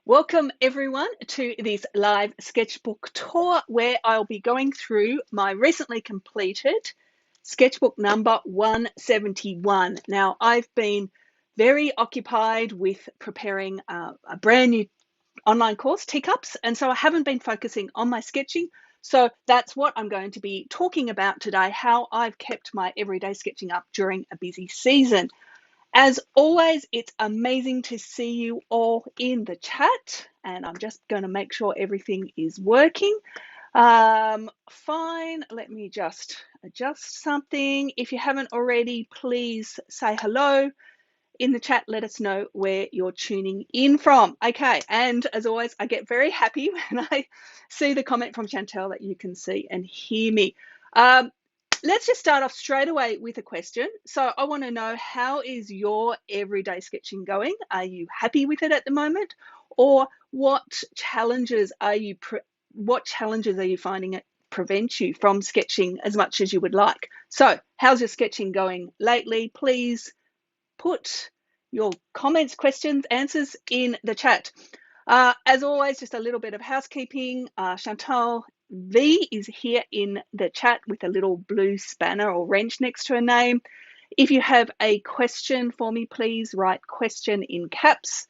Welcome everyone to this live sketchbook tour where I'll be going through my recently completed sketchbook number 171. Now, I've been very occupied with preparing a brand new online course, Teacups, and so I haven't been focusing on my sketching. So that's what I'm going to be talking about today, how I've kept my everyday sketching up during a busy season. As always, it's amazing to see you all in the chat, and I'm just going to make sure everything is working. Fine, let me just adjust something. If you haven't already, please say hello in the chat. Let us know where you're tuning in from. Okay, and as always, I get very happy when I see the comment from Chantel that you can see and hear me. Let's just start off straight away with a question. So I want to know, how is your everyday sketching going? Are you happy with it at the moment? Or what challenges are you finding it prevent you from sketching as much as you would like? So how's your sketching going lately? Please put your comments, questions, answers in the chat. As always, just a little bit of housekeeping. Chantal V is here in the chat with a little blue spanner or wrench next to her name. If you have a question for me, please write question in caps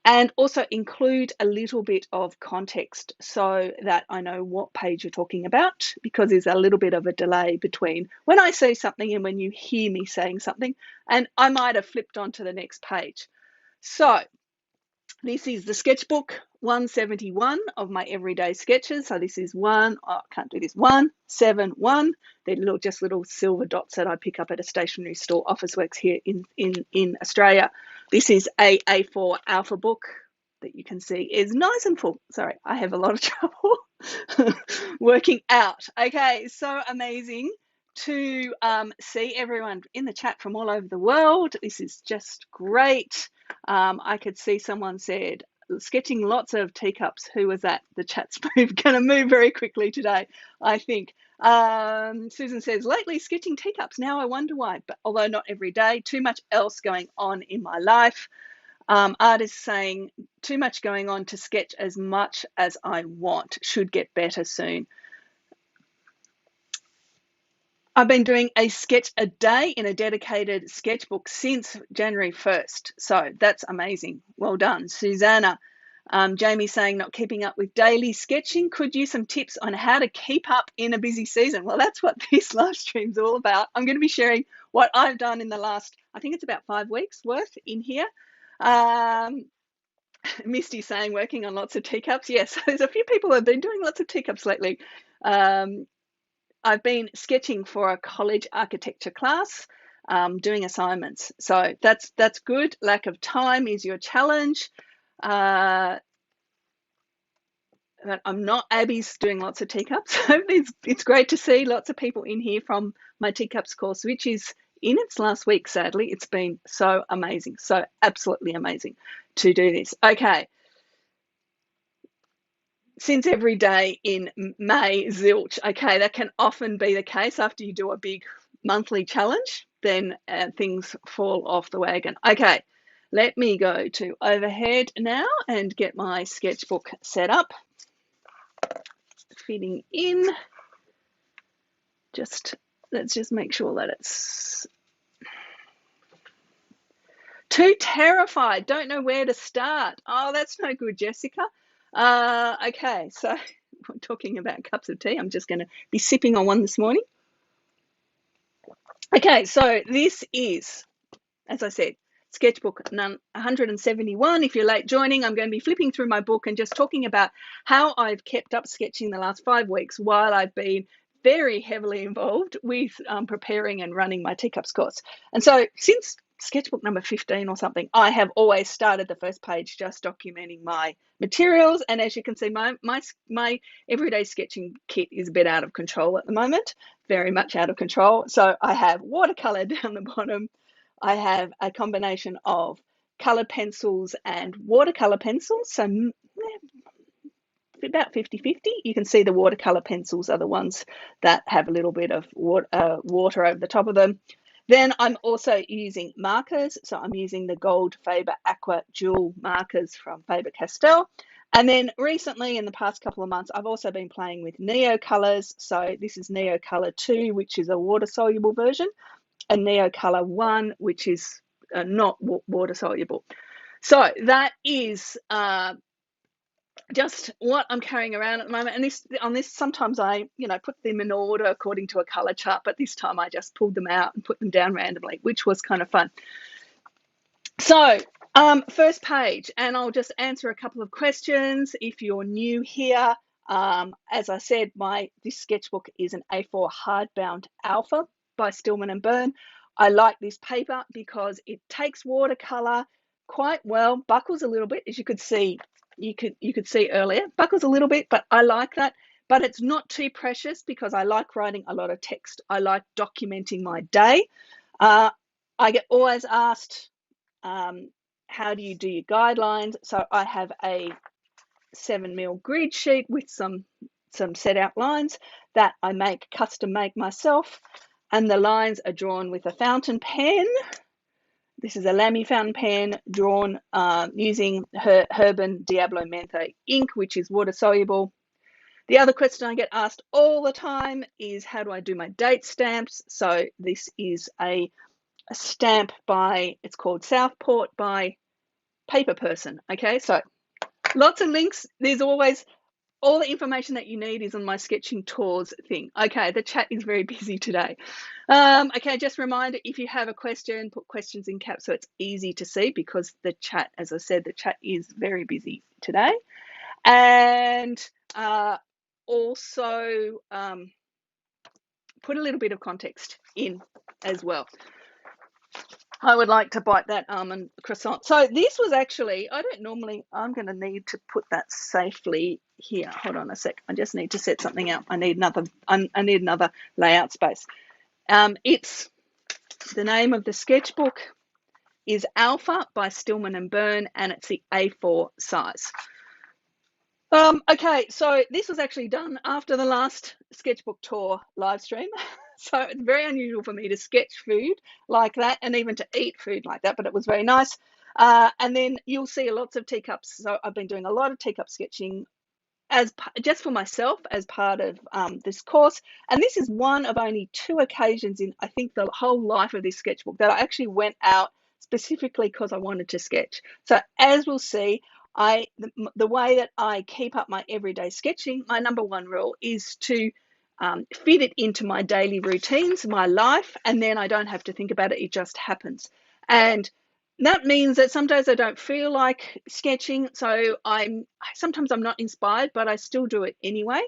and also include a little bit of context so that I know what page you're talking about, because there's a little bit of a delay between when I say something and when you hear me saying something, and I might have flipped on to the next page. So this is the sketchbook 171 of my everyday sketches. So this is 171. They're little silver dots that I pick up at a stationery store, Officeworks here in Australia. This is a A4 alpha book that you can see is nice and full. Sorry, I have a lot of trouble working out. Okay, so amazing to see everyone in the chat from all over the world. This is just great. I could see someone said, sketching lots of teacups. Who was that? The chat's going to move very quickly today, I think. Susan says, lately sketching teacups. Now I wonder why, but although not every day, too much else going on in my life. Artist saying, too much going on to sketch as much as I want. Should get better soon. I've been doing a sketch a day in a dedicated sketchbook since January 1st. So that's amazing. Well done, Susanna. Jamie saying, not keeping up with daily sketching. Could use some tips on how to keep up in a busy season. Well, that's what this live stream's all about. I'm going to be sharing what I've done in the last, I think it's about 5 weeks worth in here. Misty saying, working on lots of teacups. Yes, there's a few people who have been doing lots of teacups lately. I've been sketching for a college architecture class, doing assignments. So that's good. Lack of time is your challenge. But I'm not. Abby's doing lots of teacups. So it's great to see lots of people in here from my teacups course, which is in its last week, sadly. It's been so amazing, so absolutely amazing to do this. Okay. Since every day in May, zilch. Okay, that can often be the case after you do a big monthly challenge, then things fall off the wagon. Okay, let me go to overhead now and get my sketchbook set up. Fitting in. Let's just make sure that it's too terrified. Don't know where to start. Oh, that's no good, Jessica. Okay, so we're talking about cups of tea. I'm just going to be sipping on one this morning. Okay, so this is, as I said, sketchbook 171. If you're late joining, I'm going to be flipping through my book and just talking about how I've kept up sketching the last 5 weeks while I've been very heavily involved with preparing and running my Teacups course. And so since sketchbook number 15 or something, I have always started the first page just documenting my materials. And as you can see, my everyday sketching kit is a bit out of control at the moment, very much out of control. So I have watercolor down the bottom. I have a combination of colored pencils and watercolor pencils, so about 50-50. You can see the watercolor pencils are the ones that have a little bit of water over the top of them. Then I'm also using markers. So I'm using the Gold Faber Aqua Jewel markers from Faber-Castell. And then recently, in the past couple of months, I've also been playing with Neo colors. So this is Neo Color 2, which is a water-soluble version, and Neo Color 1, which is not water-soluble. So that is just what I'm carrying around at the moment. And on this, sometimes I, put them in order according to a color chart, but this time I just pulled them out and put them down randomly, which was kind of fun. So first page, and I'll just answer a couple of questions if you're new here. As I said, this sketchbook is an A4 hardbound alpha by Stillman and Byrne. I like this paper because it takes watercolor quite well, buckles a little bit, as you could see. You could see earlier, buckles a little bit, but I like that. But it's not too precious because I like writing a lot of text. I like documenting my day. I get always asked, how do you do your guidelines? So I have a 7mm grid sheet with some set out lines that I custom make myself, and the lines are drawn with a fountain pen. This is a Lamy fountain pen drawn using Herbin Diablo Menthe ink, which is water soluble. The other question I get asked all the time is, how do I do my date stamps? So this is a stamp it's called Southport by Paper Person. Okay, so lots of links. There's always all the information that you need is on my sketching tours thing. Okay, the chat is very busy today. Okay, just a reminder, if you have a question, put questions in caps so it's easy to see, because the chat, as I said, the chat is very busy today. And also put a little bit of context in as well. I would like to bite that almond croissant. So this was actually, I'm going to need to put that safely here. Hold on a sec. I just need to set something up. I need another layout space. It's the name of the sketchbook is Alpha by Stillman and Byrne, and it's the A4 size. Okay, so this was actually done after the last Sketchbook Tour live stream. So it's very unusual for me to sketch food like that and even to eat food like that, but it was very nice. And then you'll see lots of teacups. So I've been doing a lot of teacup sketching just for myself as part of this course. And this is one of only 2 occasions in, I think, the whole life of this sketchbook that I actually went out specifically because I wanted to sketch. So as we'll see, the way that I keep up my everyday sketching, my number 1 rule is to fit it into my daily routines, my life, and then I don't have to think about it. It just happens. And that means that some days I don't feel like sketching, so sometimes I'm not inspired, but I still do it anyway.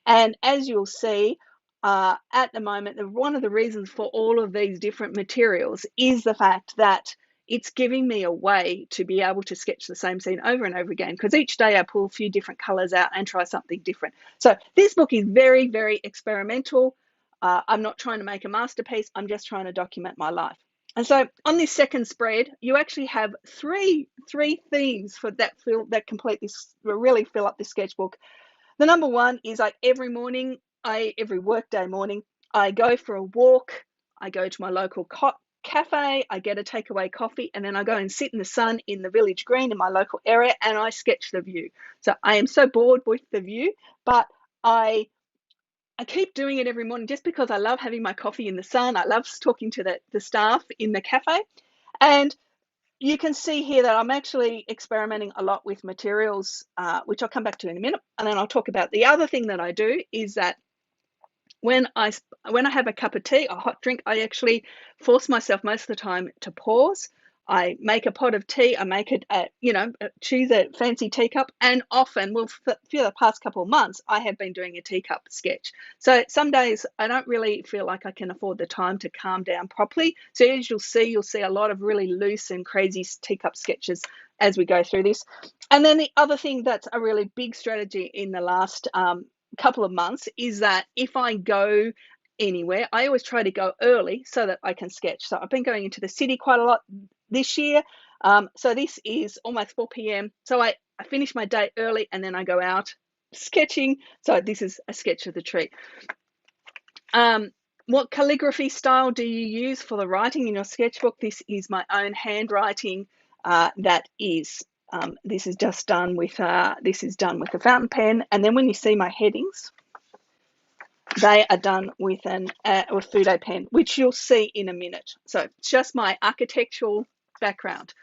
And as you'll see, at the moment, one of the reasons for all of these different materials is the fact that it's giving me a way to be able to sketch the same scene over and over again, because each day I pull a few different colors out and try something different. So this book is very, very experimental. I'm not trying to make a masterpiece. I'm just trying to document my life. And so on this second spread, you actually have three themes for that really fill up this sketchbook. The number 1 is like every workday morning, I go for a walk. I go to my local cafe, I get a takeaway coffee, and then I go and sit in the sun in the village green in my local area, and I sketch the view. So I am so bored with the view, but I keep doing it every morning just because I love having my coffee in the sun. I love talking to the staff in the cafe. And you can see here that I'm actually experimenting a lot with materials, which I'll come back to in a minute. And then I'll talk about the other thing that I do is that when I have a cup of tea, a hot drink, I actually force myself most of the time to pause. I make a pot of tea. I make it, choose a fancy teacup, and often, for the past couple of months, I have been doing a teacup sketch. So some days I don't really feel like I can afford the time to calm down properly. So as you'll see a lot of really loose and crazy teacup sketches as we go through this. And then the other thing that's a really big strategy in the last couple of months is that if I go anywhere, I always try to go early so that I can sketch. So I've been going into the city quite a lot this year. So this is almost 4 p.m. So I finish my day early and then I go out sketching. So this is a sketch of the tree. What calligraphy style do you use for the writing in your sketchbook? This is my own handwriting. This is just done with a fountain pen, and then when you see my headings, they are done with a Fudo pen, which you'll see in a minute. So it's just my architectural background.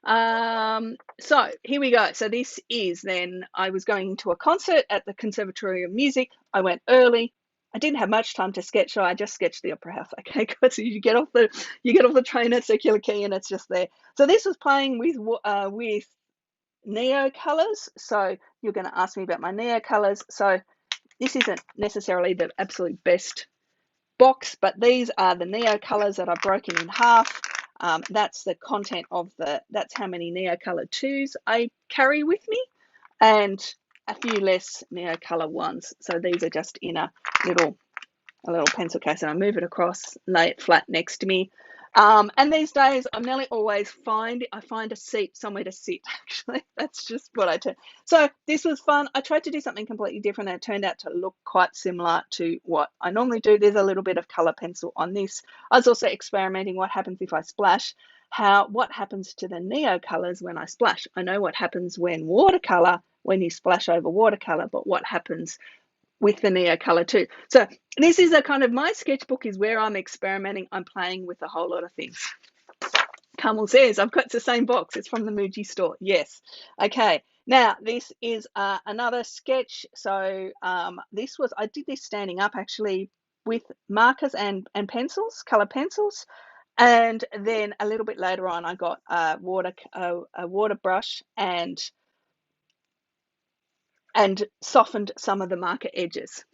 So here we go. So this is then, I was going to a concert at the Conservatory of Music. I went early. I didn't have much time to sketch, so I just sketched the Opera House. Okay, because you get off the train at Circular Quay and it's just there. So this was playing with neo colors. So you're going to ask me about my neo colors. So this isn't necessarily the absolute best box, but these are the neo colors that I've broken in half. That's the content of that's how many neo color 2s I carry with me, and a few less neo color 1s. So these are just in a little pencil case, and I move it across, lay it flat next to me. And these days, I nearly always find a seat somewhere to sit. Actually, that's just what I do. So this was fun. I tried to do something completely different, and it turned out to look quite similar to what I normally do. There's a little bit of color pencil on this. I was also experimenting what happens if I splash. What happens to the neo colors when I splash? I know what happens when you splash over watercolor, but what happens with the neo color too? So this is a kind of, my sketchbook is where I'm experimenting. I'm playing with a whole lot of things. Kamal says, I've got the same box. It's from the Muji store. Yes. Okay. Now this is another sketch. So I did this standing up actually with markers and pencils, color pencils. And then a little bit later on, I got a water brush and softened some of the marker edges.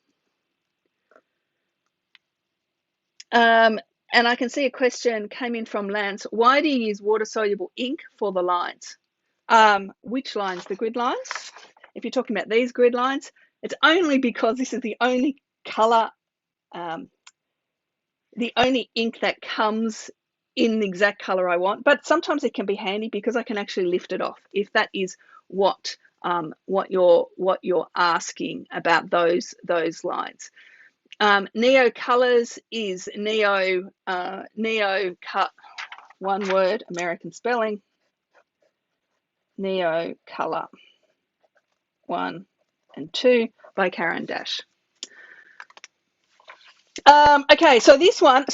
And I can see a question came in from Lance. Why do you use water-soluble ink for the lines? Which lines? The grid lines? If you're talking about these grid lines, it's only because this is the only color, the only ink that comes in the exact color I want. But sometimes it can be handy because I can actually lift it off if that is what you're asking about those lines. Neo colors is neo cut, one word, American spelling, Neo color 1 and 2 by Karen Dash. Okay, so this one's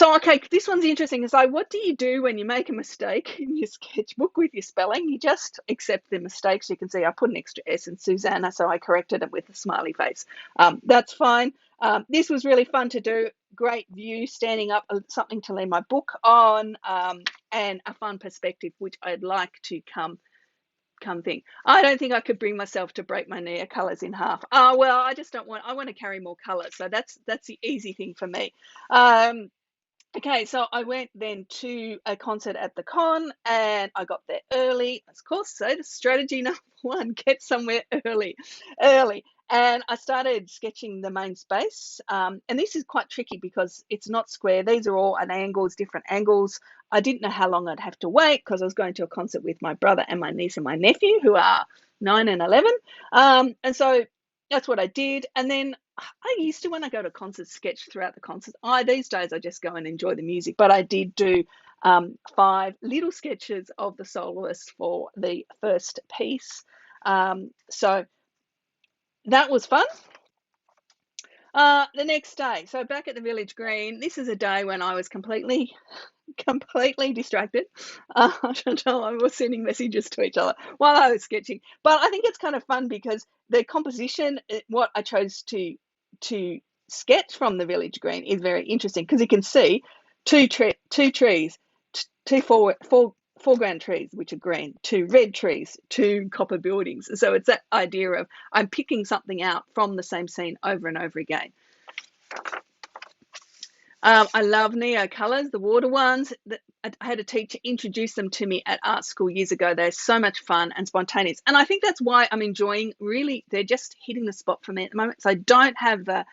interesting. It's like, what do you do when you make a mistake in your sketchbook with your spelling? You just accept the mistakes. You can see I put an extra S in Susanna, so I corrected it with a smiley face. That's fine. This was really fun to do. Great view, standing up, something to lean my book on, and a fun perspective, which I'd like to come thing. I don't think I could bring myself to break my neo colors in half. Well, I just don't want, I want to carry more colors. So that's the easy thing for me. Okay, so I went then to a concert at the con, and I got there early, of course. So the strategy number 1, get somewhere early. And I started sketching the main space. And this is quite tricky because it's not square. These are all at angles, different angles. I didn't know how long I'd have to wait because I was going to a concert with my brother and my niece and my nephew, who are 9 and 11. And so that's what I did. And then I used to, when I go to concerts, sketch throughout the concert. These days I just go and enjoy the music. But I did do 5 little sketches of the soloist for the first piece. So that was fun. The next day, so back at the Village Green, this is a day when I was completely distracted. I don't know, I was sending messages to each other while I was sketching. But I think it's kind of fun because the composition, what I chose to sketch from the Village Green is very interesting because you can see two trees, two foreground trees, which are green, 2 red trees, 2 copper buildings. So it's that idea of I'm picking something out from the same scene over and over again. I love neo colors, the water ones. I had a teacher introduce them to me at art school years ago. They're so much fun and spontaneous. And I think that's why I'm enjoying, really, they're just hitting the spot for me at the moment. So I don't have the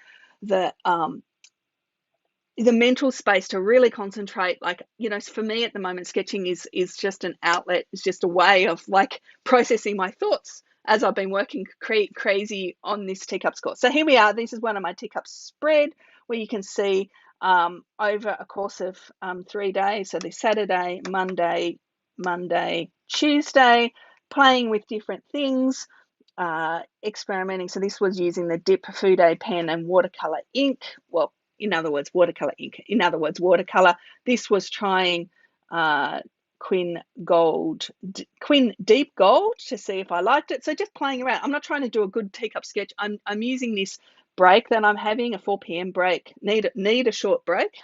mental space to really concentrate. Like, you know, for me at the moment, sketching is just an outlet. It's just a way of like processing my thoughts as I've been working crazy on this Teacups course. So here we are. This is one of my Teacups spread where you can see over a course of 3 days. So this Saturday, Monday, Tuesday, playing with different things, experimenting. So this was using the dip food aid pen and watercolor ink. Well, in other words, watercolor ink. In other words, watercolor. This was trying Quinn Deep Gold to see if I liked it. So just playing around. I'm not trying to do a good teacup sketch. I'm using this break that I'm having, a 4 p.m. break. Need a short break.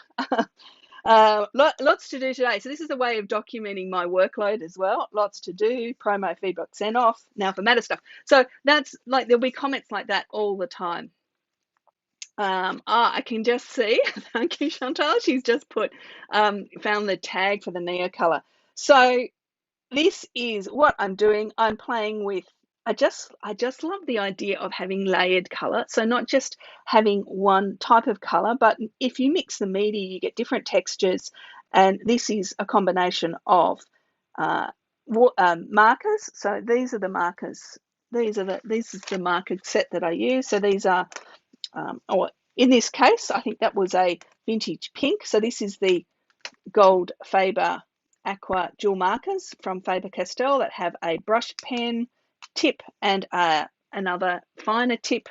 Lots to do today. So this is a way of documenting my workload as well. Lots to do, promo, feedback, send off, now for matter stuff. So that's like, there'll be comments like that all the time. I can just see, thank you, Chantal, she's just put, found the tag for the Neo color. So this is what I'm doing. I'm playing with, I just love the idea of having layered color. So not just having one type of color, but if you mix the media, you get different textures. And this is a combination of markers. So these are the markers. This is the marker set that I use. So these are, or in this case, I think that was a vintage pink. So this is the gold Faber Aqua dual markers from Faber-Castell that have a brush pen tip and another finer tip.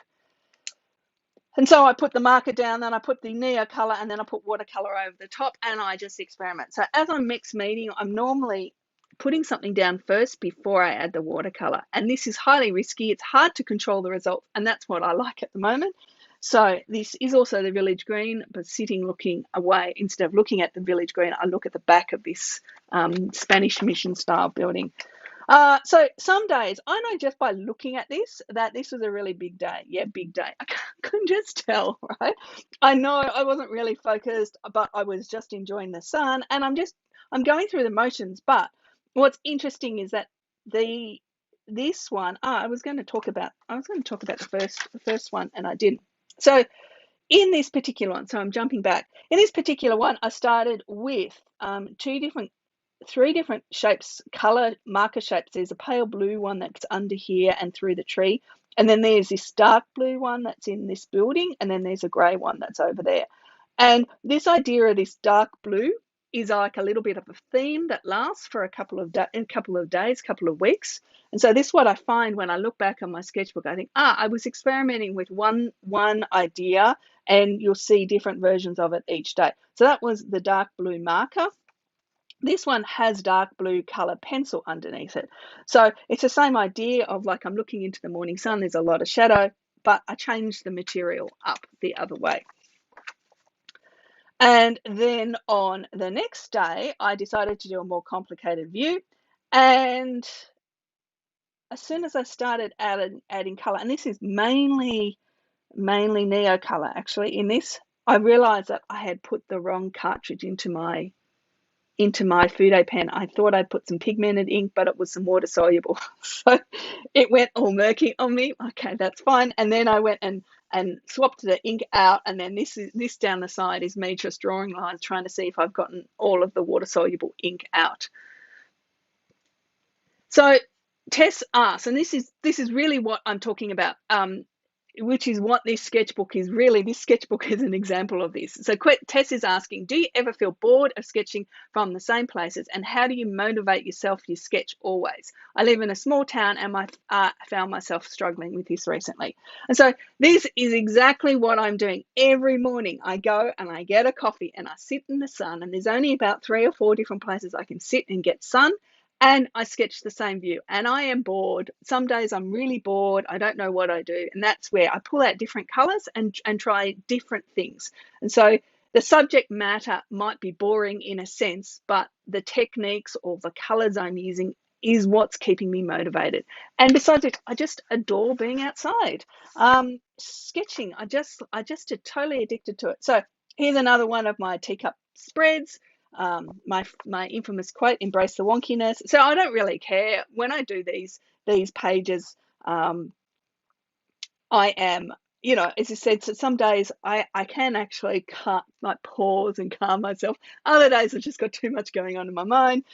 And so I put the marker down, then I put the Neo color, and then I put watercolor over the top, and I just experiment. So as I'm mix media, I'm normally putting something down first before I add the watercolor. And this is highly risky. It's hard to control the results, and that's what I like at the moment. So this is also the village green, but sitting looking away. Instead of looking at the village green, I look at the back of this Spanish mission style building. So some days, I know just by looking at this, that this was a really big day. Yeah, big day. I can just tell, right? I know I wasn't really focused, but I was just enjoying the sun, and I'm going through the motions. But what's interesting is that this one, I was going to talk about the first one, and I didn't. So in this particular one, so I'm jumping back. In this particular one, I started with three different shapes, color marker shapes. There's a pale blue one that's under here and through the tree. And then there's this dark blue one that's in this building. And then there's a grey one that's over there. And this idea of this dark blue is like a little bit of a theme that lasts for a couple of days, couple of weeks. And so this is what I find when I look back on my sketchbook. I think, I was experimenting with one idea, and you'll see different versions of it each day. So that was the dark blue marker. This one has dark blue color pencil underneath it. So it's the same idea of like I'm looking into the morning sun, there's a lot of shadow, but I changed the material up the other way. And then on the next day, I decided to do a more complicated view. And as soon as I started adding color, and this is mainly Neo color actually in this, I realized that I had put the wrong cartridge into my food aid pen. I thought I'd put some pigmented ink, but it was some water soluble. So it went all murky on me. Okay, that's fine. And then I went and swapped the ink out. And then this down the side is me just drawing lines, trying to see if I've gotten all of the water soluble ink out. So Tess asks, and this is really what I'm talking about, which is what this sketchbook is really. This sketchbook is an example of this. So Tess is asking, do you ever feel bored of sketching from the same places, and how do you motivate yourself to sketch always? I live in a small town, and I found myself struggling with this recently. And so this is exactly what I'm doing. Every morning I go and I get a coffee and I sit in the sun, and there's only about 3 or 4 different places I can sit and get sun. And I sketch the same view, and I am bored. Some days I'm really bored. I don't know what I do. And that's where I pull out different colors and try different things. And so the subject matter might be boring in a sense, but the techniques or the colors I'm using is what's keeping me motivated. And besides it, I just adore being outside. Sketching, I just totally addicted to it. So here's another one of my teacup spreads. My infamous quote, embrace the wonkiness. So I don't really care when I do these pages. I am, as I said, so some days I can actually pause and calm myself. Other days I've just got too much going on in my mind.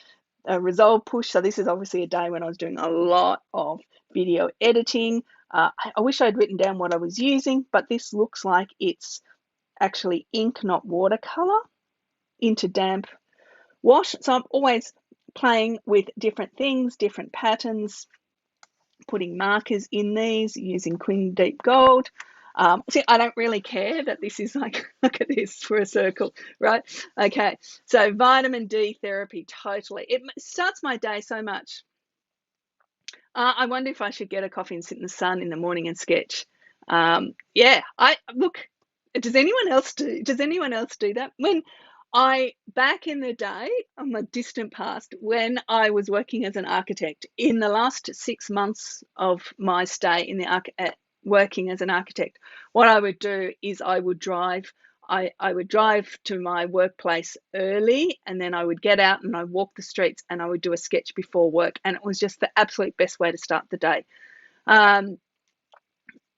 Resolve push. So this is obviously a day when I was doing a lot of video editing. I wish I'd written down what I was using, but this looks like it's actually ink, not watercolor, into damp wash. So I'm always playing with different things, different patterns, putting markers in these, using Queen Deep Gold. See, I don't really care that this is like, look at this for a circle, right? Okay, so vitamin D therapy, totally. It starts my day so much. I wonder if I should get a coffee and sit in the sun in the morning and sketch. Yeah, I look. Does anyone else do? Does anyone else do that? When back in the day, on the distant past, when I was working as an architect, in the last 6 months of my stay in the working as an architect, what I would do is I would drive. I would drive to my workplace early, and then I would get out and I'd walk the streets and I would do a sketch before work, and it was just the absolute best way to start the day.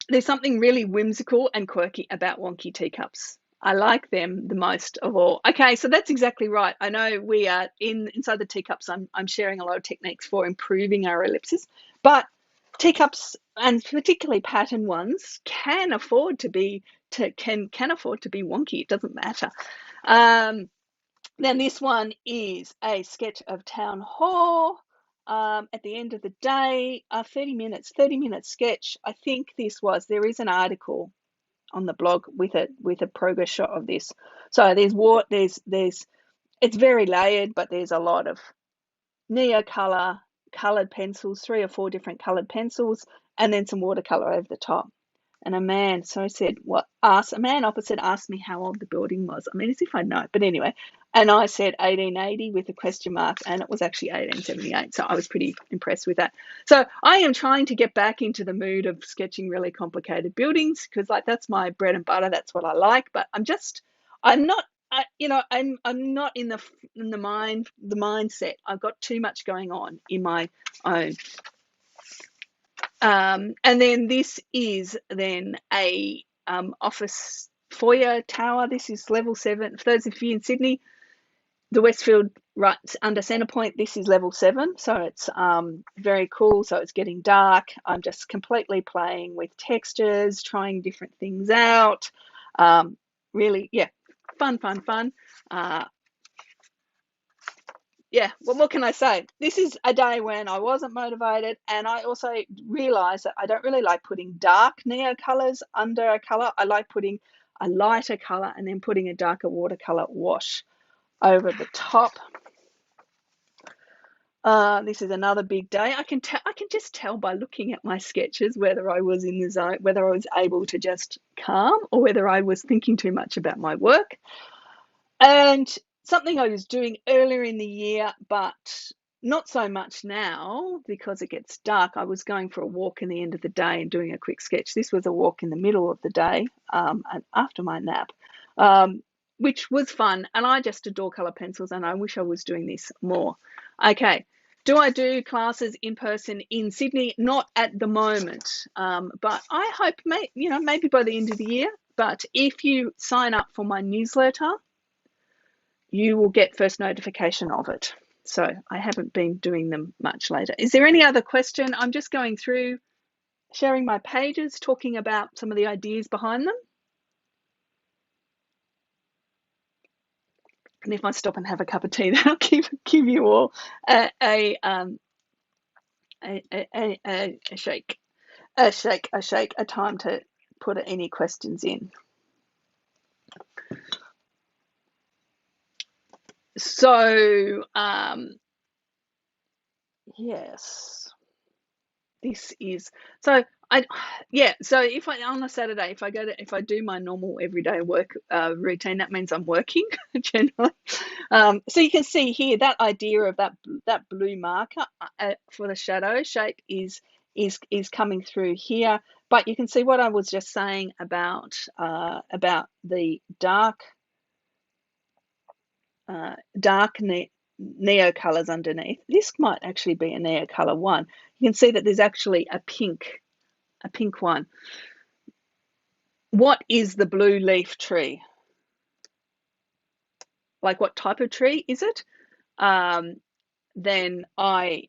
There's something really whimsical and quirky about wonky teacups. I like them the most of all. Okay, so that's exactly right. I know we are inside the teacups. I'm sharing a lot of techniques for improving our ellipses, but teacups, and particularly pattern ones, can afford to be wonky. It doesn't matter. Then this one is a sketch of Town Hall. At the end of the day, 30 minute sketch. I think there is an article on the blog with a progress shot of this. So it's very layered, but there's a lot of colored pencils, 3 or 4 different colored pencils, and then some watercolor over the top. And a man opposite asked me how old the building was. I mean, as if I know, but anyway. And I said 1880 with a question mark, and it was actually 1878. So I was pretty impressed with that. So I am trying to get back into the mood of sketching really complicated buildings, because like that's my bread and butter. That's what I like. But I'm not in the mindset. I've got too much going on in my own. And then this is then a office foyer tower. This is level 7. For those of you in Sydney, the Westfield right under Centrepoint, this is level 7. So it's very cool. So it's getting dark. I'm just completely playing with textures, trying different things out. Really, yeah, fun. Yeah, well, what can I say? This is a day when I wasn't motivated, and I also realized that I don't really like putting dark neo colors under a color. I like putting a lighter color and then putting a darker watercolor wash over the top. This is another big day. I can just tell by looking at my sketches whether I was in the zone, whether I was able to just calm, or whether I was thinking too much about my work. And something I was doing earlier in the year, but not so much now because it gets dark. I was going for a walk in the end of the day and doing a quick sketch. This was a walk in the middle of the day, and after my nap, which was fun. And I just adore color pencils, and I wish I was doing this more. Okay. Do I do classes in person in Sydney? Not at the moment, but I hope maybe by the end of the year. But if you sign up for my newsletter, you will get first notification of it. So I haven't been doing them much later. Is there any other question? I'm just going through, sharing my pages, talking about some of the ideas behind them. And if I stop and have a cup of tea, then I'll give you all a shake, a time to put any questions in. So, yes, this is, so so if on a Saturday, if I do my normal everyday work routine, that means I'm working generally. So you can see here that idea of that blue marker for the shadow shape is coming through here, but you can see what I was just saying about the dark neo colors underneath. This might actually be a neo color 1. You can see that there's actually a pink one. What is the blue leaf tree? Like, what type of tree is it? Then I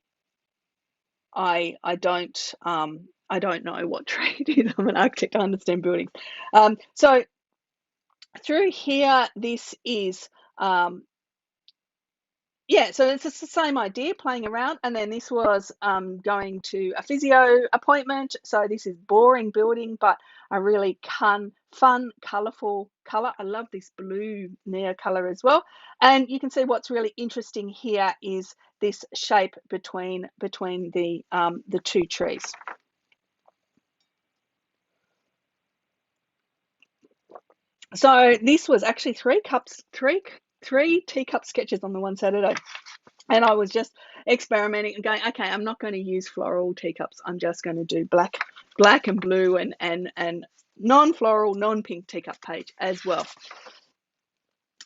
don't know what tree it is. I'm an architect, I understand buildings. So through here, this is yeah, so it's just the same idea, playing around. And then this was going to a physio appointment. So this is boring building, but a really fun, colourful colour. I love this blue neo colour as well. And you can see what's really interesting here is this shape between the two trees. So this was actually three teacup sketches on the one Saturday. And I was just experimenting and going, okay, I'm not going to use floral teacups. I'm just going to do black and blue and non-floral, non-pink teacup page as well.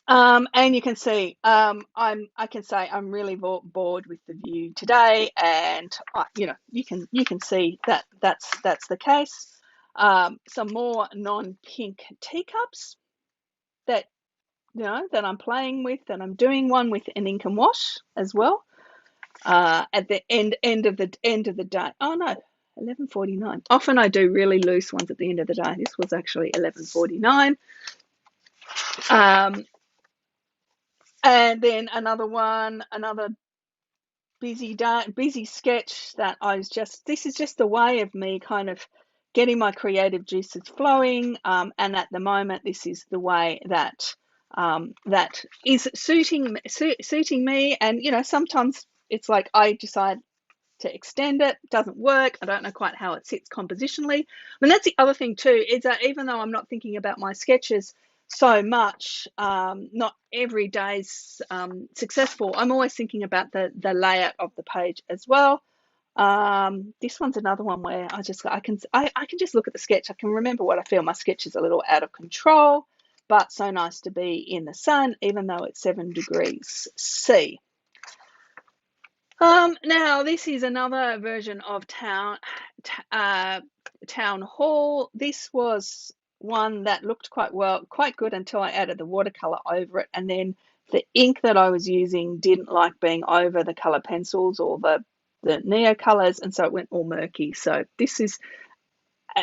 And you can see, I can say I'm really bored with the view today, and you can see that that's the case. Some more non-pink teacups that that I'm playing with, and I'm doing one with an ink and wash as well. At the end of the day. Oh no, 11:49. Often I do really loose ones at the end of the day. This was actually 11:49. And then another busy sketch that this is just a way of me kind of getting my creative juices flowing. And at the moment, this is the way that that is suiting me. And sometimes it's like I decide to extend it, doesn't work. I don't know quite how it sits compositionally. I mean, that's the other thing too, is that even though I'm not thinking about my sketches so much, not every day's successful, I'm always thinking about the layout of the page as well. This one's another one where I can just look at the sketch. I can remember what I feel. My sketch is a little out of control, but so nice to be in the sun, even though it's 7 degrees C. Now this is another version of town hall. This was one that looked quite good until I added the watercolor over it, and then the ink that I was using didn't like being over the color pencils or the neo colors, and so it went all murky. So this is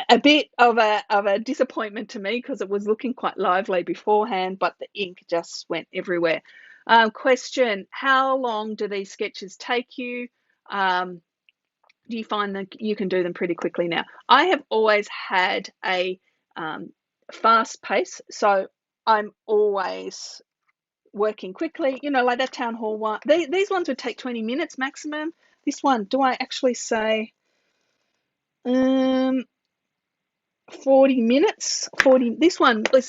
a bit of a disappointment to me because it was looking quite lively beforehand, but the ink just went everywhere. Question: how long do these sketches take you? Do you find that you can do them pretty quickly now? I have always had a fast pace, so I'm always working quickly. Like that town hall one. These ones would take 20 minutes maximum. This one, do I actually say 40 minutes? 40. This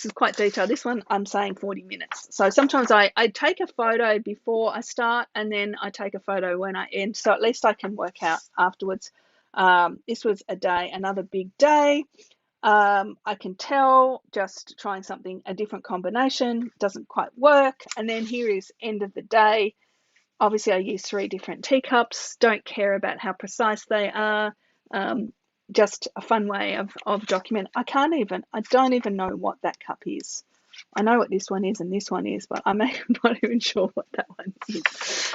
is quite detailed. This one, I'm saying 40 minutes. So sometimes I take a photo before I start, and then I take a photo when I end. So at least I can work out afterwards. This was another big day. I can tell just trying a different combination doesn't quite work. And then here is end of the day. Obviously, I use 3 different teacups. Don't care about how precise they are. Just a fun way of documenting. I don't even know what that cup is. I know what this one is and this one is, but I'm not even sure what that one is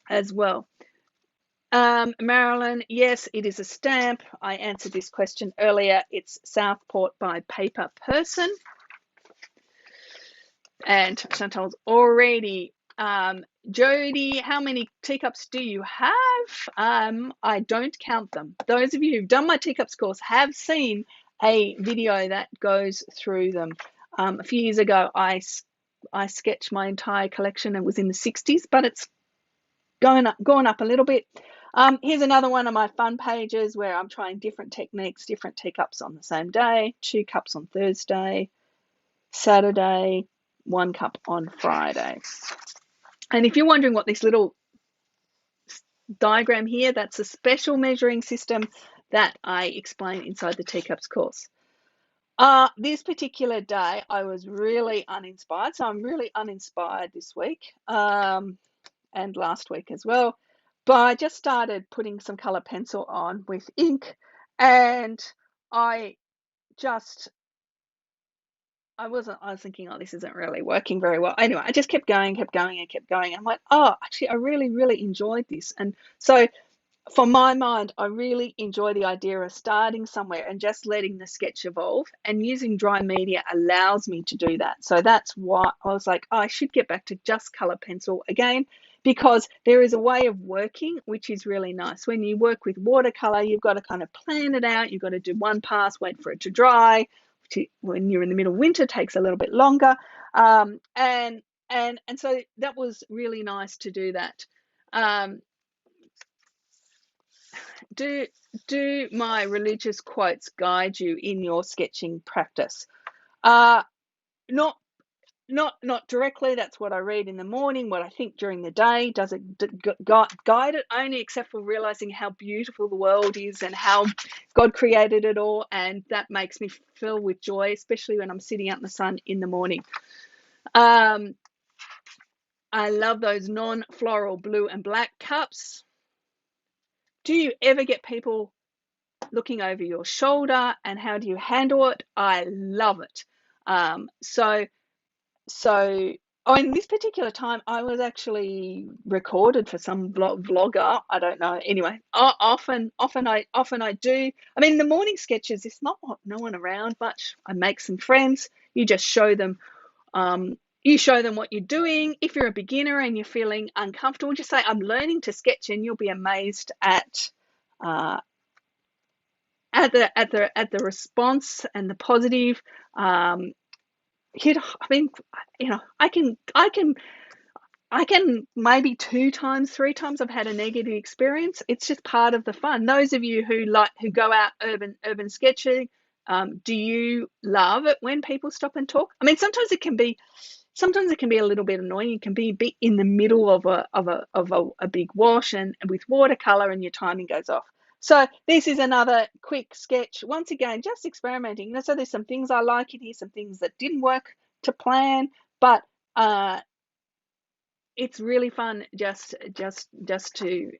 as well. Marilyn, yes, it is a stamp. I answered this question earlier. It's Southport by Paper Person. And Chantal's already Jody, how many teacups do you have? I don't count them. Those of you who've done my teacups course have seen a video that goes through them. A few years ago, I sketched my entire collection. It was in the 60s, but it's gone up a little bit. Here's another one of my fun pages where I'm trying different techniques, different teacups on the same day. 2 cups on Thursday, Saturday, 1 cup on Friday. And if you're wondering what this little diagram here, that's a special measuring system that I explain inside the Teacups course. This particular day, I was really uninspired. So I'm really uninspired this week and last week as well. But I just started putting some color pencil on with ink, and I was thinking, oh, this isn't really working very well. Anyway, I just kept going. I'm like, oh, actually, I really, really enjoyed this. And so for my mind, I really enjoy the idea of starting somewhere and just letting the sketch evolve. And using dry media allows me to do that. So that's why I was like, oh, I should get back to just color pencil again, because there is a way of working which is really nice. When you work with watercolor, you've got to kind of plan it out. You've got to do one pass, wait for it to dry. When you're in the middle of winter, takes a little bit longer. And so that was really nice to do that. Do my religious quotes guide you in your sketching practice? Uh, not not directly. That's what I read in the morning, what I think during the day. Does it guide it? Only except for realizing how beautiful the world is and how God created it all, and that makes me fill with joy, especially when I'm sitting out in the sun in the morning. I love those non-floral blue and black cups. Do you ever get people looking over your shoulder, and how do you handle it? I love it. So in this particular time, I was actually recorded for some vlogger. I don't know. Anyway, often I do. I mean, the morning sketches, it's not no one around much. I make some friends. You just show them. You show them what you're doing. If you're a beginner and you're feeling uncomfortable, just say, "I'm learning to sketch," and you'll be amazed uh, at the response and the positive. I mean, I can maybe 2 times, 3 times I've had a negative experience. It's just part of the fun. Those of you who go out urban sketching, do you love it when people stop and talk? I mean, sometimes it can be a little bit annoying. You can be in the middle of a big wash and with watercolor, and your timing goes off. So this is another quick sketch. Once again, just experimenting. So there's some things I like in here, some things that didn't work to plan, but it's really fun just to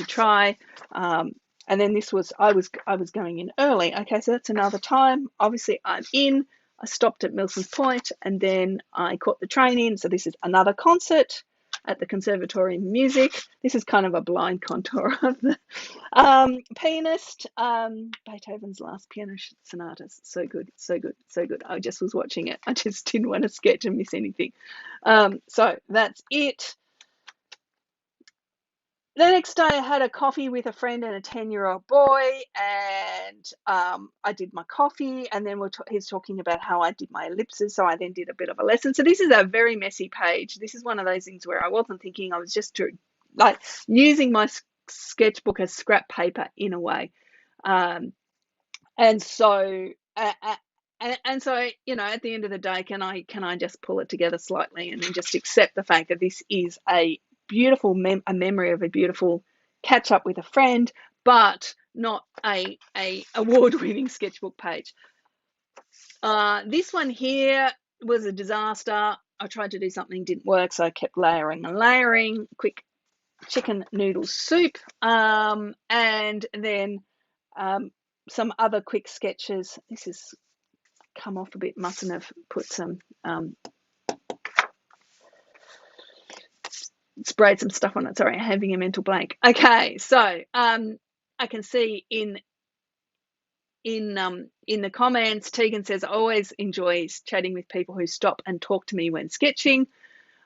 try. And then this was I was going in early. Okay, so that's another time. Obviously, I'm in. I stopped at Milson's Point, and then I caught the train in. So this is another concert at the Conservatory of Music. This is kind of a blind contour of the pianist. Beethoven's Last Piano Sonatas. So good, so good, so good. I just was watching it. I just didn't want to sketch and miss anything. So that's it. The next day I had a coffee with a friend and a 10-year-old boy, and I did my coffee, and then he's talking about how I did my ellipses, so I then did a bit of a lesson. So this is a very messy page. This is one of those things where I wasn't thinking. I was just like using my sketchbook as scrap paper in a way. And so at the end of the day, can I just pull it together slightly and then just accept the fact that this is a beautiful a memory of a beautiful catch up with a friend, but not a award-winning sketchbook page. This one here was a disaster. I tried to do something, didn't work, so I kept layering and layering. Quick chicken noodle soup, and then some other quick sketches. This has come off a bit. Mustn't have put some sprayed some stuff on it. Sorry, having a mental blank. Okay, so I can see in the comments, Tegan says, I always enjoy chatting with people who stop and talk to me when sketching.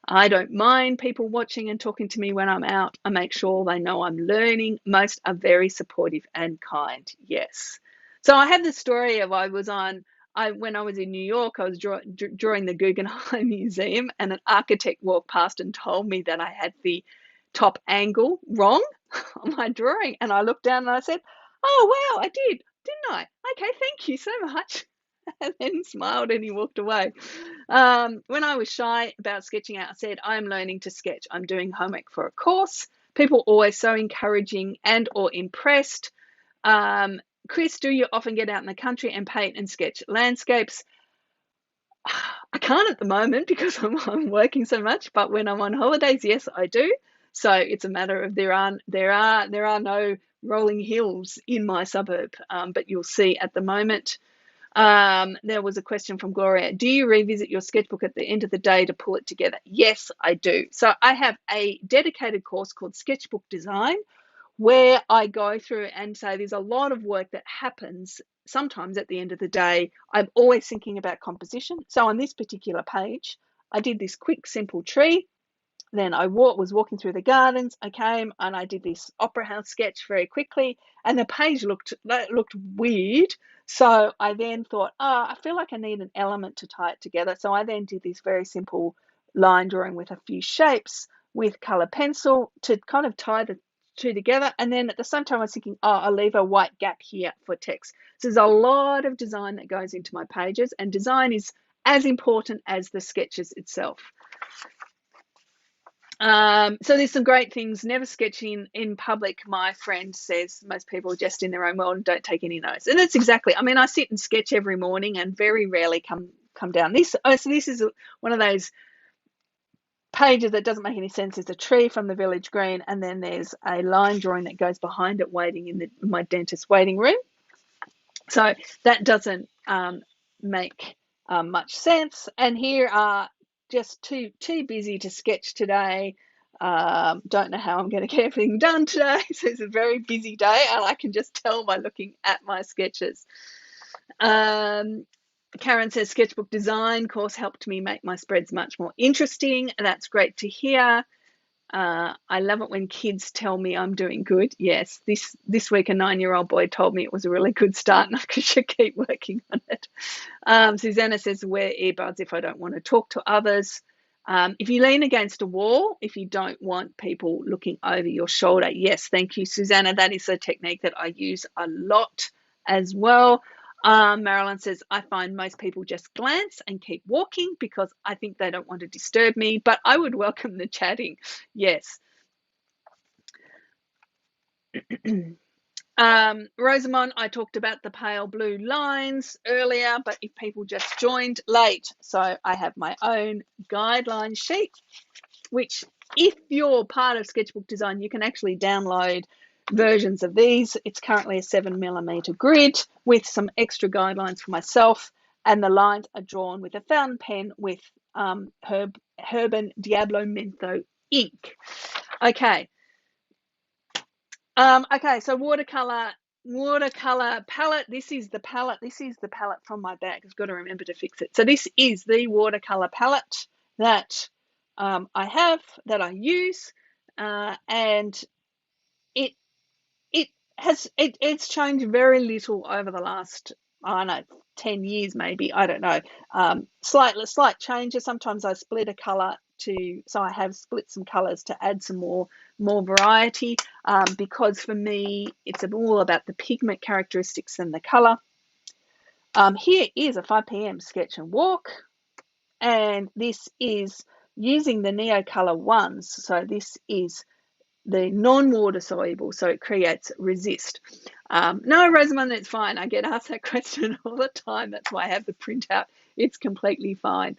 I don't mind people watching and talking to me when I'm out. I make sure they know I'm learning. Most are very supportive and kind. Yes. So I have the story of when I was in New York, I was drawing the Guggenheim Museum, and an architect walked past and told me that I had the top angle wrong on my drawing. And I looked down and I said, oh, wow, I did, didn't I? Okay, thank you so much. And then smiled and he walked away. When I was shy about sketching out, I said, I'm learning to sketch. I'm doing homework for a course. People always so encouraging and or impressed. Chris, do you often get out in the country and paint and sketch landscapes? I can't at the moment because I'm working so much, but when I'm on holidays, yes, I do. So it's a matter of there are no rolling hills in my suburb, but you'll see at the moment. There was a question from Gloria. Do you revisit your sketchbook at the end of the day to pull it together? Yes, I do. So I have a dedicated course called Sketchbook Design, where I go through and say there's a lot of work that happens sometimes at the end of the day. I'm always thinking about composition. So on this particular page, I did this quick, simple tree. Then I was walking through the gardens. I came and I did this opera house sketch very quickly, and the page looked weird. So I then thought, oh, I feel like I need an element to tie it together. So I then did this very simple line drawing with a few shapes with color pencil to kind of tie the two together. And then at the same time, I was thinking, oh, I'll leave a white gap here for text. So there's a lot of design that goes into my pages, and design is as important as the sketches itself. So there's some great things. Never sketching in public, my friend says. Most people are just in their own world and don't take any notes. And that's exactly, I mean, I sit and sketch every morning and very rarely come down. So this is one of those pages that doesn't make any sense. There's a tree from the village green, and then there's a line drawing that goes behind it waiting in my dentist waiting room. So that doesn't make much sense. And here are just too busy to sketch today. Don't know how I'm going to get everything done today. So it's a very busy day, and I can just tell by looking at my sketches. Karen says sketchbook design course helped me make my spreads much more interesting. That's great to hear. I love it when kids tell me I'm doing good. Yes, this week a 9-year-old boy told me it was a really good start and I should keep working on it. Susanna says wear earbuds if I don't want to talk to others. If you lean against a wall, if you don't want people looking over your shoulder. Yes, thank you, Susanna. That is a technique that I use a lot as well. Marilyn says, I find most people just glance and keep walking because I think they don't want to disturb me, but I would welcome the chatting. Yes. Rosamond, I talked about the pale blue lines earlier, but if people just joined late, so I have my own guideline sheet, which if you're part of Sketchbook Design, you can actually download versions of these. It's currently a 7mm grid with some extra guidelines for myself, and the lines are drawn with a fountain pen with Herban Diablo Mentho ink. Okay. Okay, so watercolor palette. This is the palette from my bag. I've got to remember to fix it. So this is the watercolor palette that I have, that I use, and it's changed very little over the last, I don't know, 10 years maybe, I don't know. Slight changes. Sometimes I split a color so I have split some colors to add some more variety, because for me it's all about the pigment characteristics than the color. Here is a 5 p.m. sketch and walk, and this is using the Neo Color ones. So this is the non-water soluble, so it creates resist. No, Rosamund, it's fine. I get asked that question all the time. That's why I have the printout. It's completely fine.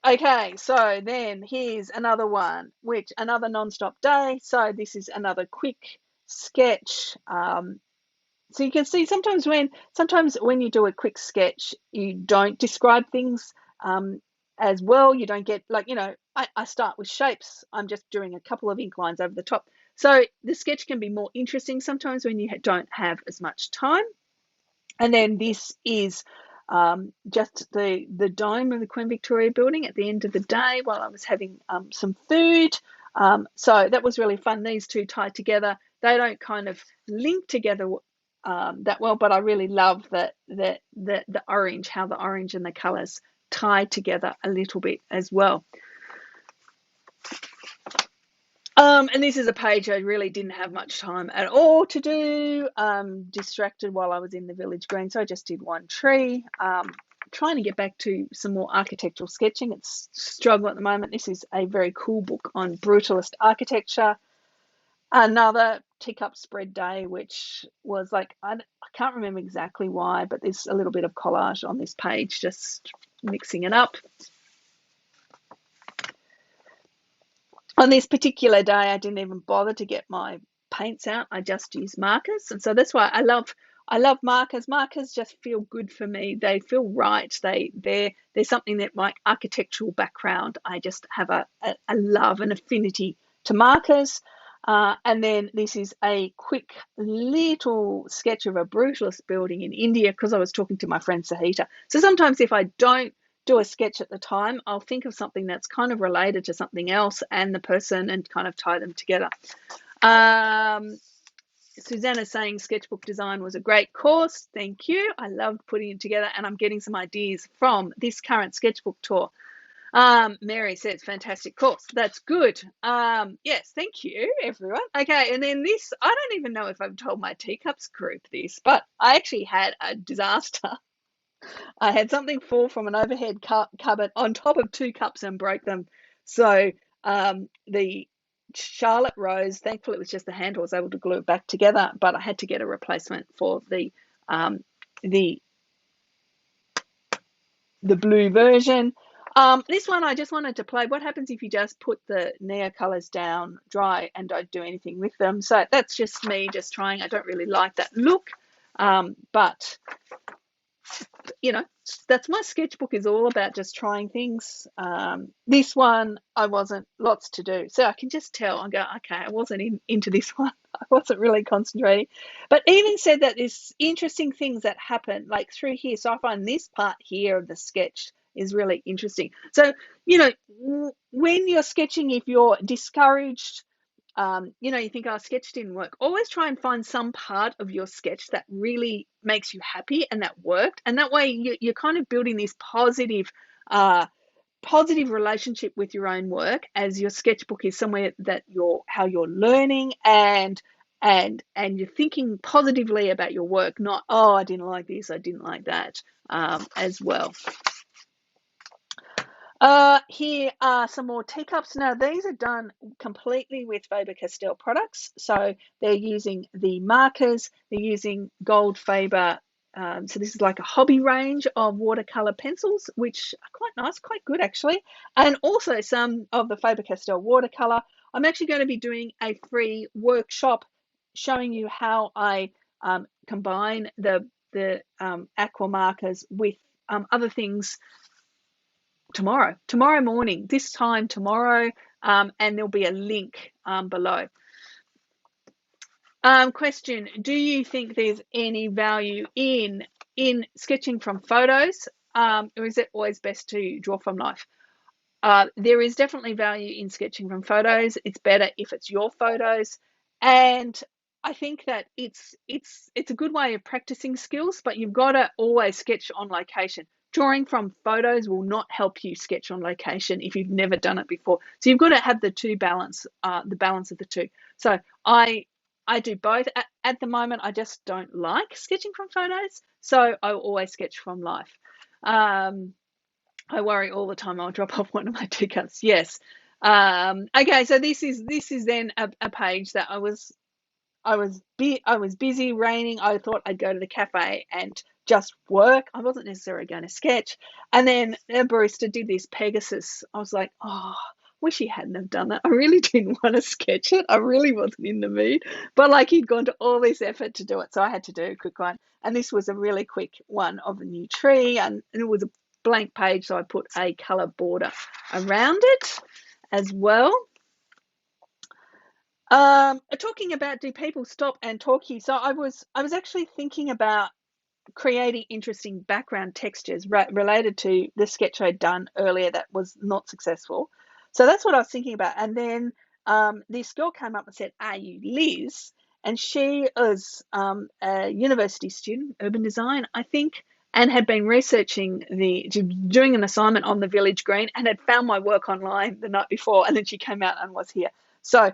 Okay, so then here's another one, another non-stop day. So this is another quick sketch. So you can see sometimes when you do a quick sketch, you don't describe things as well. You don't get, like, I start with shapes. I'm just doing a couple of ink lines over the top. So the sketch can be more interesting sometimes when you don't have as much time. And then this is just the dome of the Queen Victoria building at the end of the day while I was having some food. So that was really fun. These two tied together. They don't kind of link together that well, but I really love the orange, how the orange and the colours tie together a little bit as well. And this is a page I really didn't have much time at all to do. Distracted while I was in the village green, so I just did one tree. Trying to get back to some more architectural sketching. It's a struggle at the moment. This is a very cool book on brutalist architecture. Another Teacup spread day, which was like, I can't remember exactly why, but there's a little bit of collage on this page, just mixing it up. On this particular day, I didn't even bother to get my paints out. I just used markers. And so that's why I love markers. Markers just feel good for me. They feel right. They're something that my architectural background, I just have a love and affinity to markers. And then this is a quick little sketch of a brutalist building in India because I was talking to my friend Sahita. So sometimes if I don't do a sketch at the time, I'll think of something that's kind of related to something else and the person and kind of tie them together. Susanna's saying sketchbook design was a great course. Thank you. I loved putting it together and I'm getting some ideas from this current sketchbook tour. Mary says, fantastic course. That's good. Yes, thank you, everyone. Okay, and then this, I don't even know if I've told my Teacups group this, but I actually had a disaster. I had something fall from an overhead cupboard on top of 2 cups and broke them. So the Charlotte Rose, thankfully it was just the handle, I was able to glue it back together, but I had to get a replacement for the blue version. This one I just wanted to play. What happens if you just put the Neo colors down dry and don't do anything with them? So that's just me just trying. I don't really like that look, but you know, that's my sketchbook is all about just trying things. This one I wasn't lots to do, so I can just tell. I go, okay, I wasn't into this one. I wasn't really concentrating, but even said that there's interesting things that happen like through here. So I find this part here of the sketch is really interesting. So you know, when you're sketching, if you're discouraged, you know, you think, oh, sketch didn't work. Always try and find some part of your sketch that really makes you happy and that worked. And that way you're kind of building this positive relationship with your own work, as your sketchbook is somewhere that how you're learning and you're thinking positively about your work, not, oh, I didn't like this, I didn't like that, as well. Here are some more teacups. Now, these are done completely with Faber-Castell products. So they're using the markers, they're using gold Faber. So this is like a hobby range of watercolor pencils, which are quite nice, quite good actually. And also some of the Faber-Castell watercolor. I'm actually going to be doing a free workshop showing you how I combine the aqua markers with other things tomorrow morning, this time tomorrow, and there'll be a link below. Question, do you think there's any value in sketching from photos, or is it always best to draw from life? There is definitely value in sketching from photos. It's better if it's your photos, and I think that it's a good way of practicing skills, but you've got to always sketch on location. Drawing from photos will not help you sketch on location if you've never done it before. So you've got to have the balance of the two. So I do both. At the moment, I just don't like sketching from photos, so I will always sketch from life. I worry all the time I'll drop off one of my Teacups. Yes. Okay, so this is then a page that I was busy, raining. I thought I'd go to the cafe and just work. I wasn't necessarily going to sketch. And then the barista did this Pegasus. I was like, oh, wish he hadn't have done that. I really didn't want to sketch it. I really wasn't in the mood. But like, he'd gone to all this effort to do it, so I had to do a quick one. And this was a really quick one of a new tree, and it was a blank page, so I put a color border around it as well. Talking about, do people stop and talk here? So I was actually thinking about creating interesting background textures related to the sketch I'd done earlier that was not successful. So that's what I was thinking about. And then this girl came up and said, "Are you Liz?" And she was a university student, urban design, I think, and had been researching doing an assignment on the Village Green, and had found my work online the night before, and then she came out and was here. So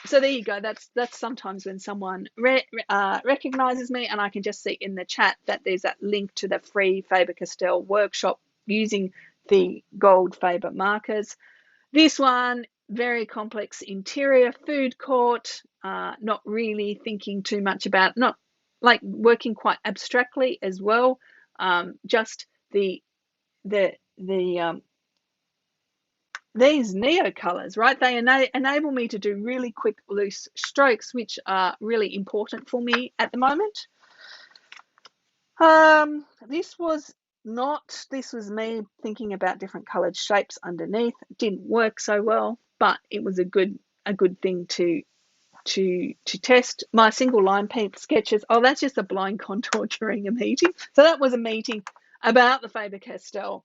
so there you go. That's sometimes when someone recognizes me, and I can just see in the chat that there's that link to the free Faber-Castell workshop using the gold Faber markers. This one, very complex interior food court, not really thinking too much about, not like working quite abstractly as well. Just these neo colors, right? They enable me to do really quick loose strokes, which are really important for me at the moment. This was me thinking about different colored shapes underneath. It didn't work so well, but it was a good thing to to test my single line paint sketches. Oh, that's just a blind contour during a meeting. So that was a meeting about the Faber-Castell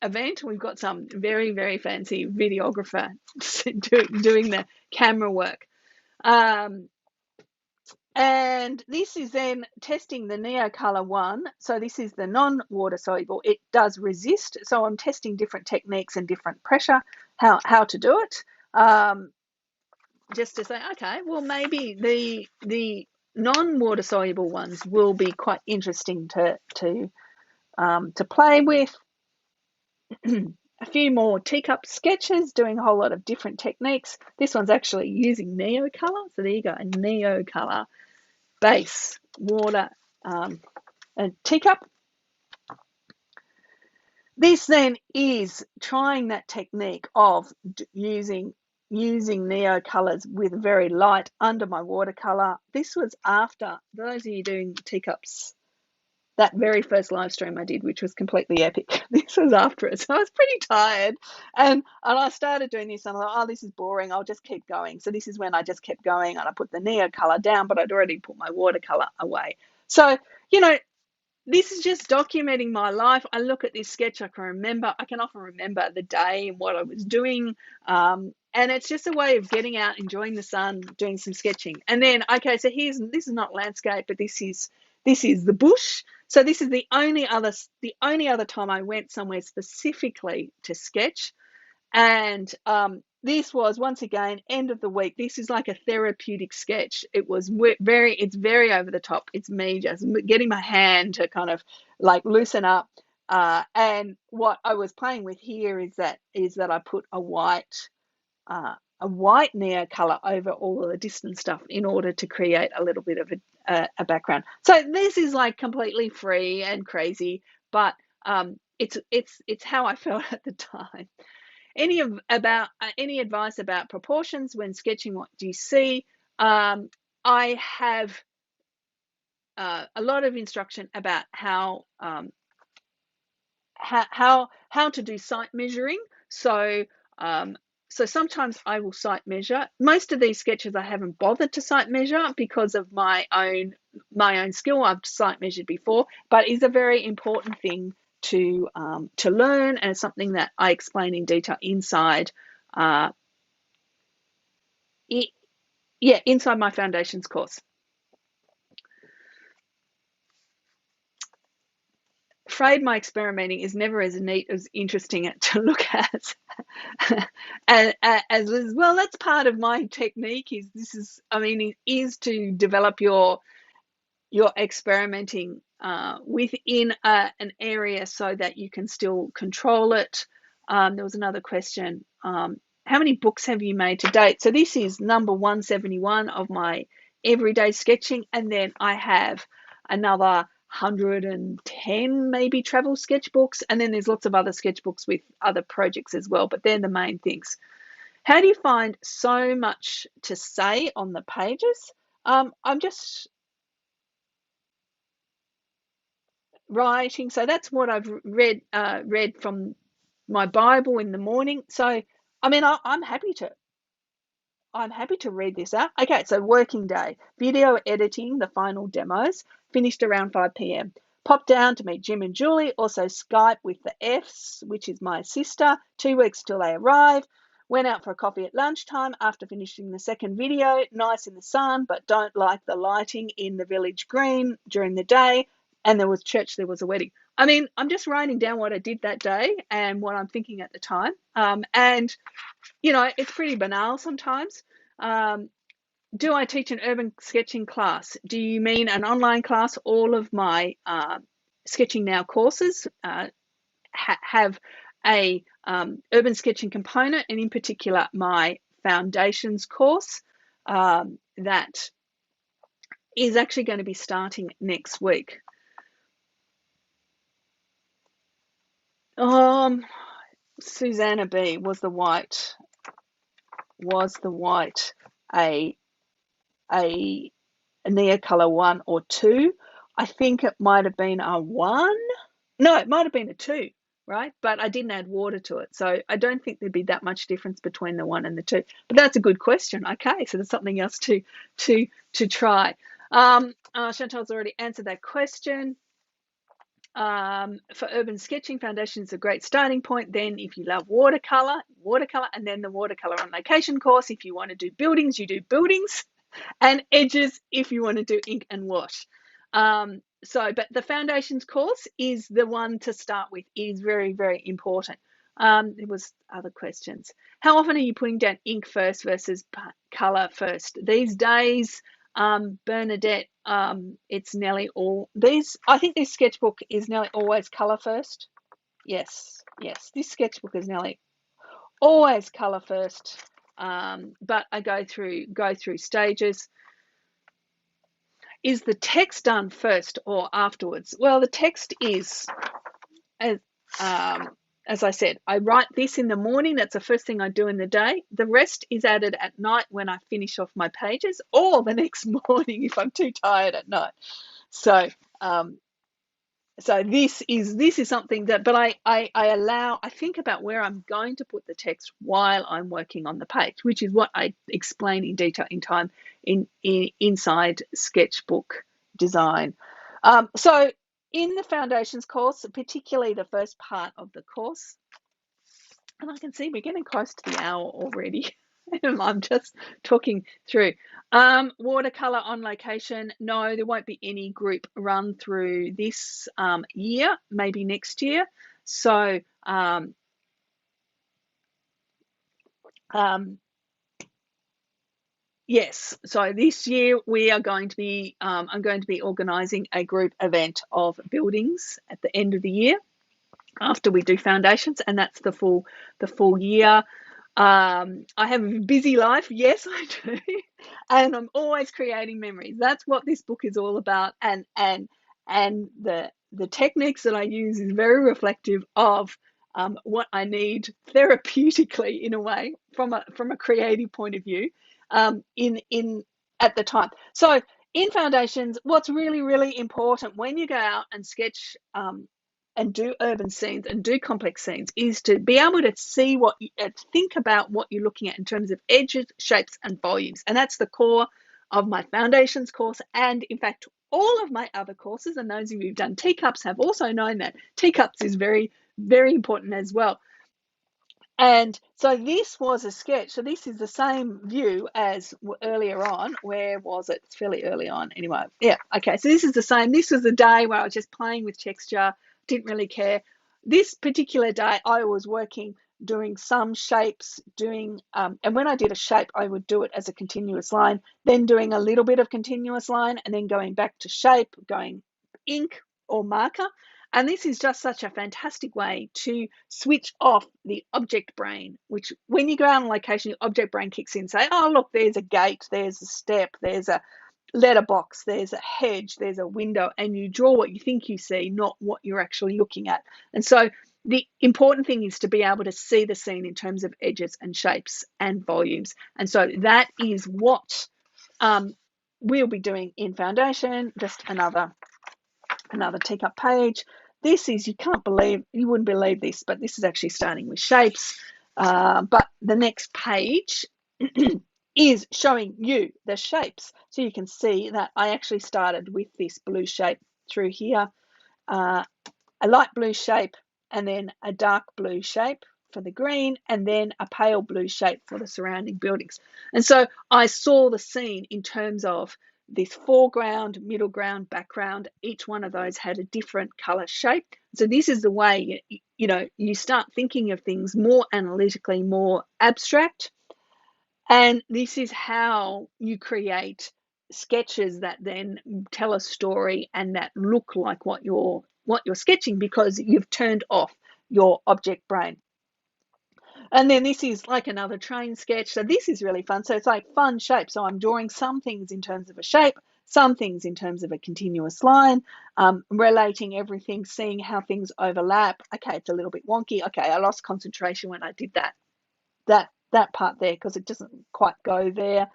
event. We've got some very, very fancy videographer doing the camera work. And this is then testing the Neocolor one. So this is the non-water soluble. It does resist. So I'm testing different techniques and different pressure, how to do it. Just to say, okay, well, maybe the non-water soluble ones will be quite interesting to play with. A few more Teacup sketches, doing a whole lot of different techniques. This one's actually using Neocolor. So there you go, a Neocolor base water and Teacup. This then is trying that technique of using Neocolors with very light under my watercolor. This was after, those of you doing Teacups, that very first live stream I did, which was completely epic. This was after it. So I was pretty tired. And I started doing this and I thought, oh, this is boring. I'll just keep going. So this is when I just kept going and I put the Neocolor down, but I'd already put my watercolor away. So, you know, this is just documenting my life. I look at this sketch, I can often remember the day and what I was doing. And it's just a way of getting out, enjoying the sun, doing some sketching. And then, okay, so this is not landscape, but this is the bush. So this is the only other time I went somewhere specifically to sketch. And this was, once again, end of the week. This is like a therapeutic sketch. It's very over the top. It's me just getting my hand to kind of like loosen up. And what I was playing with here is that I put a white Neocolor over all of the distant stuff in order to create a little bit of a background. So this is like completely free and crazy, but it's how I felt at the time. Any advice about proportions when sketching? What do you see? I have a lot of instruction about how to do sight measuring. So sometimes I will sight measure. Most of these sketches I haven't bothered to sight measure because of my own skill. I've sight measured before, but it's a very important thing to learn, and it's something that I explain in detail inside inside my foundations course. Afraid my experimenting is never as neat as interesting to look at. as well, that's part of my technique. Is to develop your experimenting within an area so that you can still control it. There was another question. How many books have you made to date? So this is number 171 of my everyday sketching, and then I have another 110 maybe travel sketchbooks, and then there's lots of other sketchbooks with other projects as well, but they're the main things. How do you find so much to say on the pages? I'm just writing. So that's what I've read from my Bible in the morning. So I'm happy to read this out. Okay, so working day, video editing, the final demos, finished around 5 p.m. Popped down to meet Jim and Julie, also Skype with the Fs, which is my sister, 2 weeks till they arrive. Went out for a coffee at lunchtime after finishing the second video, nice in the sun, but don't like the lighting in the village green during the day. And there was church, there was a wedding. I'm just writing down what I did that day and what I'm thinking at the time. And it's pretty banal sometimes. Do I teach an urban sketching class? Do you mean an online class? All of my Sketching Now courses have a urban sketching component, and in particular my foundations course that is actually going to be starting next week. Susanna B, was the white a Neocolor 1 or 2? I think it might have been a 1. No, it might have been a 2. right? But I didn't add water to it. So I don't think there'd be that much difference between the 1 and the 2. But that's a good question. Okay, so there's something else to try. Chantal's already answered that question. For urban sketching, foundation is a great starting point. Then if you love watercolor, and then the watercolor on location course. If you want to do buildings, you do buildings, and edges if you want to do ink and wash. But the foundations course is the one to start with. It is very, very important. There was other questions. How often are you putting down ink first versus color first? These days, Bernadette, it's nearly all these. I think this sketchbook is nearly always color first. Yes, this sketchbook is nearly always color first. But I go through stages. Is the text done first or afterwards? Well, the text is, as I said, I write this in the morning. That's the first thing I do in the day. The rest is added at night when I finish off my pages, or the next morning if I'm too tired at night. So this is something that, but I think about where I'm going to put the text while I'm working on the page, which is what I explain in detail inside Sketchbook Design. So in the foundations course, particularly the first part of the course, and I can see we're getting close to the hour already. I'm just talking through. Watercolor on location. No, there won't be any group run through this year, maybe next year. So yes, so this year we are going to be, I'm going to be organising a group event of buildings at the end of the year after we do foundations, and that's the full year. I have a busy life, yes, I do, and I'm always creating memories. That's what this book is all about, and the techniques that I use is very reflective of what I need therapeutically, in a way, from a creative point of view, in at the time. So in foundations, what's really, really important when you go out and sketch and do urban scenes and do complex scenes is to be able to see think about what you're looking at in terms of edges, shapes, and volumes. And that's the core of my foundations course. And in fact, all of my other courses, and those of you who've done Teacups have also known that Teacups is very, very important as well. And so this was a sketch. So this is the same view as earlier on. Where was it? It's fairly early on. Anyway, yeah, okay. So this is the same. This was the day where I was just playing with texture, didn't really care. This particular day, I was working, doing some shapes, and when I did a shape, I would do it as a continuous line, then doing a little bit of continuous line, and then going back to shape, going ink or marker. And this is just such a fantastic way to switch off the object brain, which when you go out on location, your object brain kicks in and say, oh, look, there's a gate, there's a step, there's a letterbox, there's a hedge, there's a window, and you draw what you think you see, not what you're actually looking at. And so the important thing is to be able to see the scene in terms of edges and shapes and volumes. And so that is what we'll be doing in foundation. Just another Teacup page. This is, you wouldn't believe this, but this is actually starting with shapes. But the next page is showing you the shapes. So you can see that I actually started with this blue shape through here, a light blue shape, and then a dark blue shape for the green, and then a pale blue shape for the surrounding buildings. And so I saw the scene in terms of this foreground, middle ground, background. Each one of those had a different color shape. So this is the way you start thinking of things more analytically, more abstract. And this is how you create sketches that then tell a story and that look like what you're sketching, because you've turned off your object brain. And then this is like another train sketch. So this is really fun. So it's like fun shape. So I'm drawing some things in terms of a shape, some things in terms of a continuous line, relating everything, seeing how things overlap. Okay, it's a little bit wonky. Okay, I lost concentration when I did that part there because it doesn't quite go there.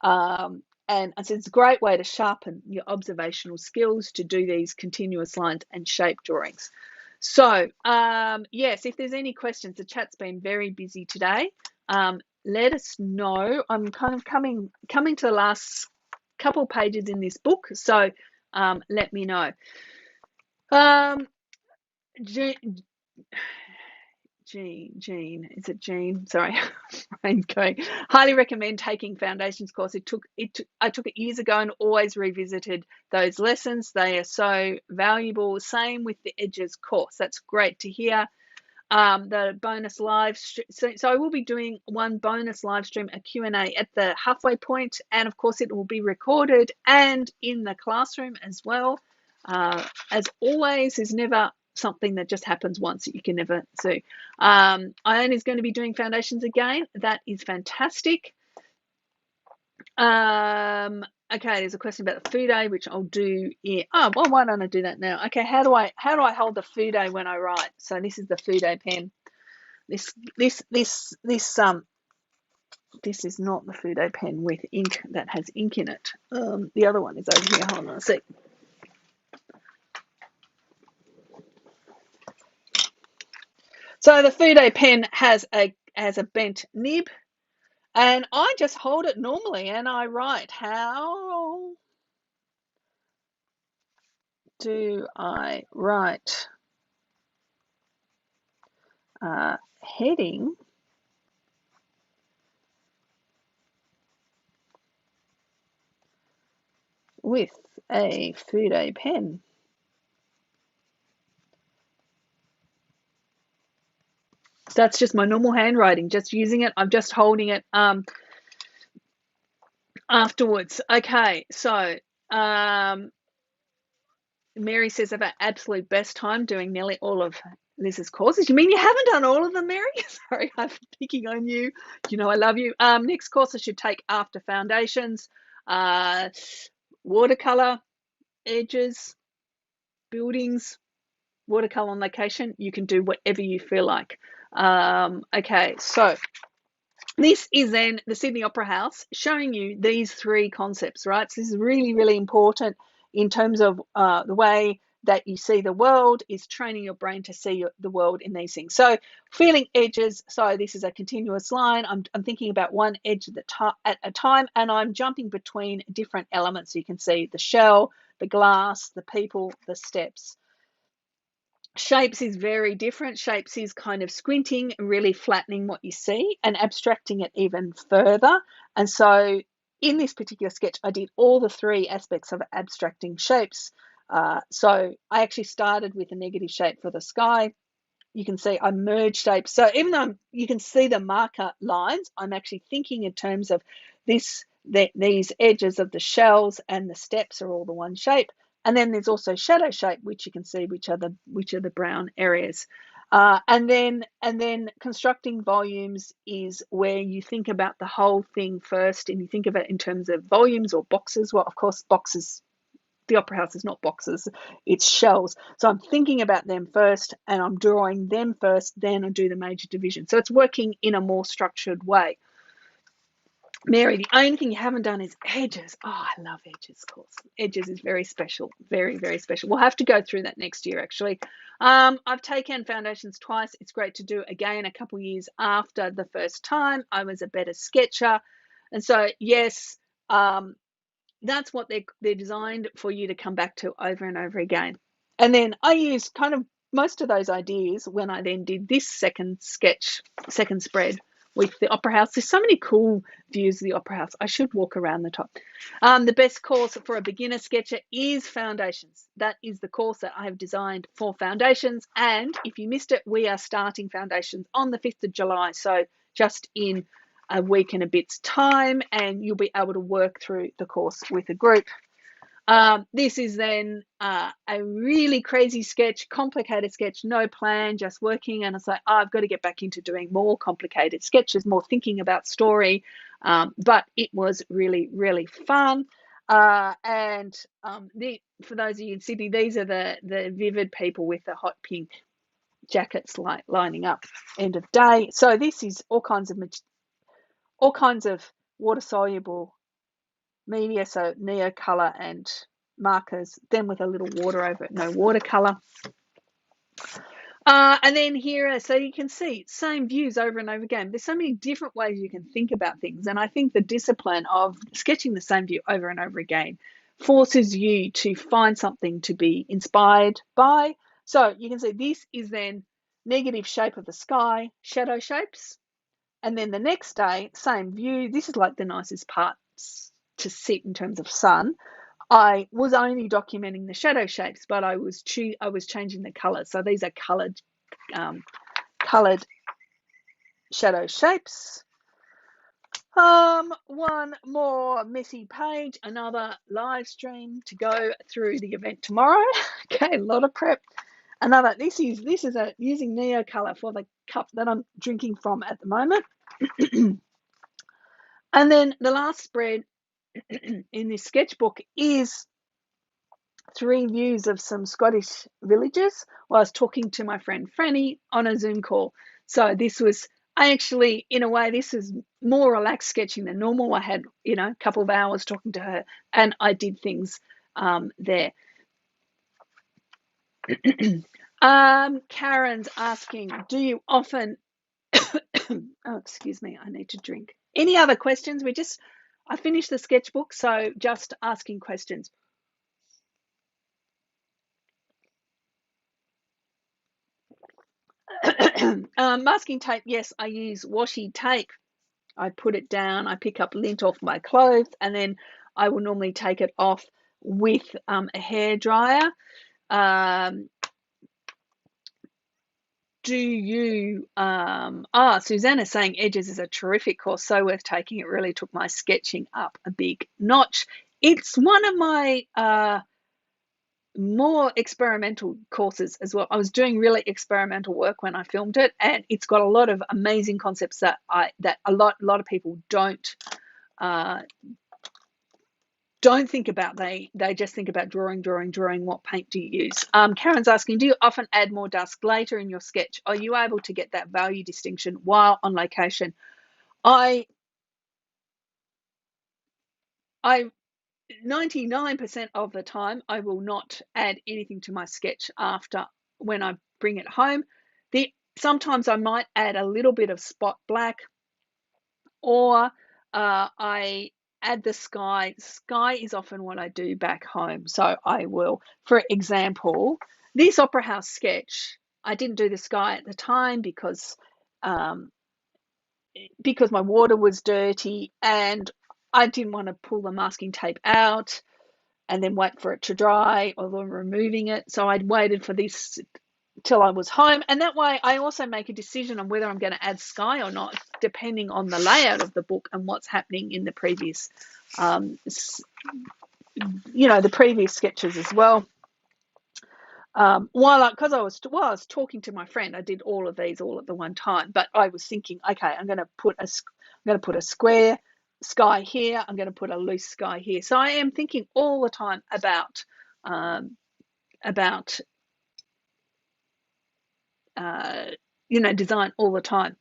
And so it's a great way to sharpen your observational skills to do these continuous lines and shape drawings. So, yes, if there's any questions, the chat's been very busy today. Let us know. I'm kind of coming to the last couple pages in this book, so let me know. Jean, is it Jean? Sorry, I'm going. Highly recommend taking foundations course. I took it years ago and always revisited those lessons. They are so valuable. Same with the Edges course. That's great to hear. The bonus live so I will be doing one bonus live stream, a Q&A at the halfway point, and of course it will be recorded and in the classroom as well. As always, there's never something that just happens once that you can never see. Ione is going to be doing foundations again. That is fantastic. Okay, there's a question about the food aid, which I'll do. Yeah. Oh, well, why don't I do that now? Okay, how do I hold the food aid when I write? So this is the food aid pen. This is not the food aid pen with ink that has ink in it. The other one is over here. Hold on a sec. So the food aid pen has a bent nib, and I just hold it normally and I write. How do I write heading with a food aid pen? That's just my normal handwriting, just using it. I'm just holding it afterwards. Okay, so Mary says about absolute best time doing nearly all of Liz's courses. You mean you haven't done all of them, Mary? Sorry, I'm picking on you. You know I love you. Next course I should take after foundations, watercolor, edges, buildings, watercolor on location. You can do whatever you feel like. Okay, so this is then the Sydney Opera House showing you these three concepts, right? So this is really, really important in terms of the way that you see the world is training your brain to see the world in these things. So feeling edges. So this is a continuous line. I'm thinking about one edge at a time, and I'm jumping between different elements. So you can see the shell, the glass, the people, the steps. Shapes is very different. Shapes is kind of squinting, really flattening what you see and abstracting it even further. And so in this particular sketch, I did all the three aspects of abstracting shapes. So I actually started with a negative shape for the sky. You can see I merged shapes. So even though you can see the marker lines, I'm actually thinking in terms of these edges of the shells and the steps are all the one shape. And then there's also shadow shape, which you can see which are the brown areas. And then constructing volumes is where you think about the whole thing first, and you think of it in terms of volumes or boxes. Well, of course, boxes. The Opera House is not boxes, it's shells. So I'm thinking about them first, and I'm drawing them first, then I do the major division. So it's working in a more structured way. Mary, the only thing you haven't done is edges. Oh, I love edges course. Edges is very special, very, very special. We'll have to go through that next year, actually. I've taken foundations twice. It's great to do again a couple years after the first time. I was a better sketcher. And so, yes, that's what they're designed for you to come back to over and over again. And then I used kind of most of those ideas when I then did this second spread with the Opera House. There's so many cool views of the Opera House. I should walk around the top. The best course for a beginner sketcher is Foundations. That is the course that I have designed for Foundations. And if you missed it, we are starting Foundations on the 5th of July. So just in a week and a bit's time, and you'll be able to work through the course with a group. This is then a really crazy sketch, complicated sketch, no plan, just working. And it's like, oh, I've got to get back into doing more complicated sketches, more thinking about story. But it was really, really fun. For those of you in Sydney, these are the vivid people with the hot pink jackets lining up end of day. So this is all kinds of water soluble media, so Neocolor and markers, then with a little water over it, no watercolor. And then here, so you can see same views over and over again. There's so many different ways you can think about things. And I think the discipline of sketching the same view over and over again forces you to find something to be inspired by. So you can see this is then negative shape of the sky, shadow shapes. And then the next day, same view. This is like the nicest part to sit in terms of sun. I was only documenting the shadow shapes, but I was changing the colors. So these are colored shadow shapes. One more messy page, another live stream to go through the event tomorrow. Okay, a lot of prep. Another, this is using Neo color for the cup that I'm drinking from at the moment. And then the last spread in this sketchbook is 3 views of some Scottish villages while I was talking to my friend Franny on a Zoom call. So this was, I actually, in a way, this is more relaxed sketching than normal. I had, a couple of hours talking to her, and I did things there. Karen's asking, do you often, oh, excuse me, I need to drink. Any other questions? I finished the sketchbook, so just asking questions. Masking tape, yes, I use washi tape. I put it down, I pick up lint off my clothes, and then I will normally take it off with a hairdryer. Susanna's saying Edges is a terrific course, so worth taking. It really took my sketching up a big notch. It's one of my more experimental courses as well. I was doing really experimental work when I filmed it, and it's got a lot of amazing concepts that a lot of people don't think about. They just think about drawing. What paint do you use? Karen's asking, do you often add more dusk later in your sketch? Are you able to get that value distinction while on location? I 99% of the time, I will not add anything to my sketch after when I bring it home. Sometimes I might add a little bit of spot black, or I add the sky. Sky is often what I do back home. So I will, for example, this Opera House sketch, I didn't do the sky at the time because my water was dirty and I didn't want to pull the masking tape out and then wait for it to dry, or then removing it. So I'd waited for this till I was home. And that way I also make a decision on whether I'm going to add sky or not, depending on the layout of the book and what's happening in the previous, the previous sketches as well. While I was talking to my friend, I did all of these all at the one time, but I was thinking, okay, I'm going to put a square sky here. I'm going to put a loose sky here. So I am thinking all the time about design all the time.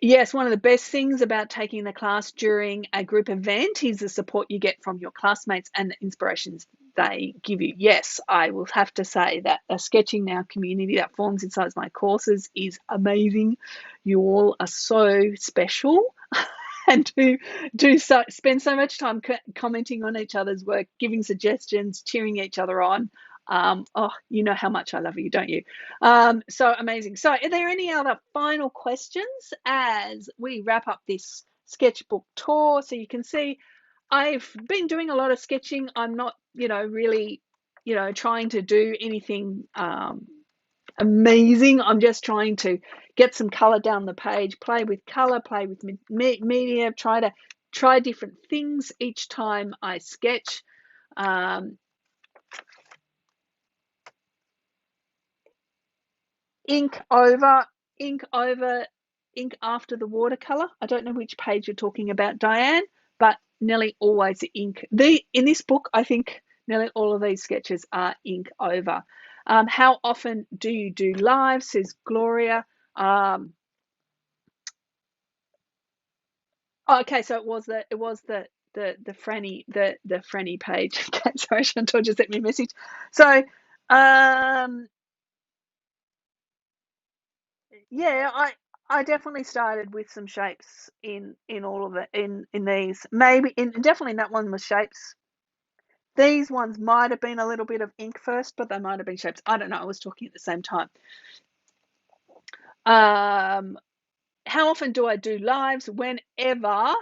Yes, one of the best things about taking the class during a group event is the support you get from your classmates and the inspirations they give you. Yes, I will have to say that a Sketching Now community that forms inside my courses is amazing. You all are so special and spend so much time commenting on each other's work, giving suggestions, cheering each other on. You know how much I love you, don't you? So amazing. So are there any other final questions as we wrap up this sketchbook tour? So you can see I've been doing a lot of sketching. I'm not, really, trying to do anything amazing. I'm just trying to get some color down the page, play with color, play with media, try different things each time I sketch. Ink after the watercolor. I don't know which page you're talking about, Diane, but nearly always ink. In this book, I think nearly all of these sketches are ink over. How often do you do live, says Gloria? Okay, so it was the Franny page. Okay, sorry, Chantal just sent me a message. So Yeah, I definitely started with some shapes in all of it in these. Maybe in definitely that one was shapes. These ones might have been a little bit of ink first, but they might have been shapes. I don't know. I was talking at the same time. How often do I do lives? Whenever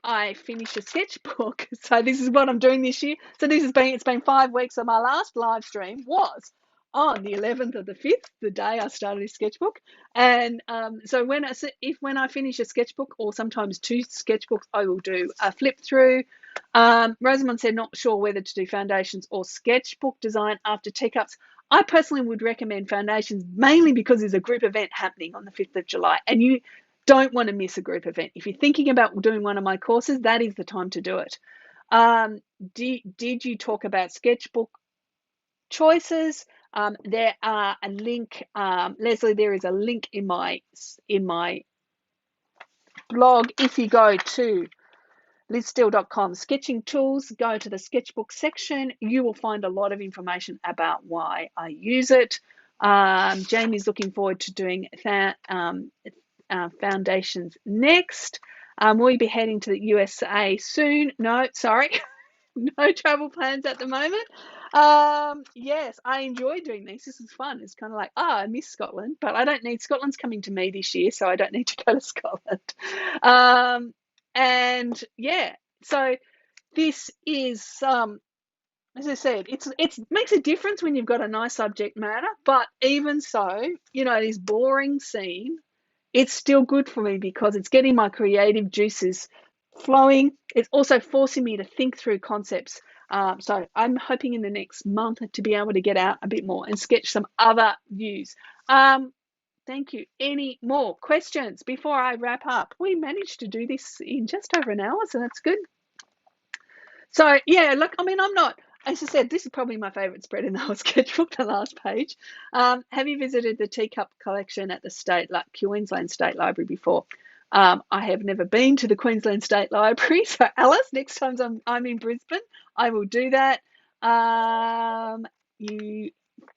I finish a sketchbook. So this is what I'm doing this year. So it's been 5 weeks. So my last live stream was on the 11th of the 5th, the day I started a sketchbook. And so when I finish a sketchbook, or sometimes 2 sketchbooks, I will do a flip through. Rosamond said not sure whether to do foundations or sketchbook design after Teacups. I personally would recommend foundations, mainly because there's a group event happening on the 5th of July, and you don't want to miss a group event. If you're thinking about doing one of my courses, that is the time to do it. Did you talk about sketchbook choices? There are a link, Leslie. There is a link in my blog. If you go to lizsteele.com sketching tools, go to the sketchbook section, you will find a lot of information about why I use it. Jamie's looking forward to doing foundations next. We'll be heading to the USA soon. No, sorry, no travel plans at the moment. Yes, I enjoy doing these. This is fun. It's kind of like, I miss Scotland, but I don't need, Scotland's coming to me this year, so I don't need to go to Scotland. And yeah, so this is, as I said, it makes a difference when you've got a nice subject matter, but even so, this boring scene, it's still good for me because it's getting my creative juices flowing. It's also forcing me to think through concepts. So I'm hoping in the next month to be able to get out a bit more and sketch some other views. Thank you. Any more questions before I wrap up? We managed to do this in just over an hour, so that's good. So yeah, look, I mean, I'm not, as I said, this is probably my favourite spread in the whole sketchbook, the last page. Have you visited the Teacup collection at the Queensland State Library before? I have never been to the Queensland State Library, so Alice, next time I'm in Brisbane, I will do that.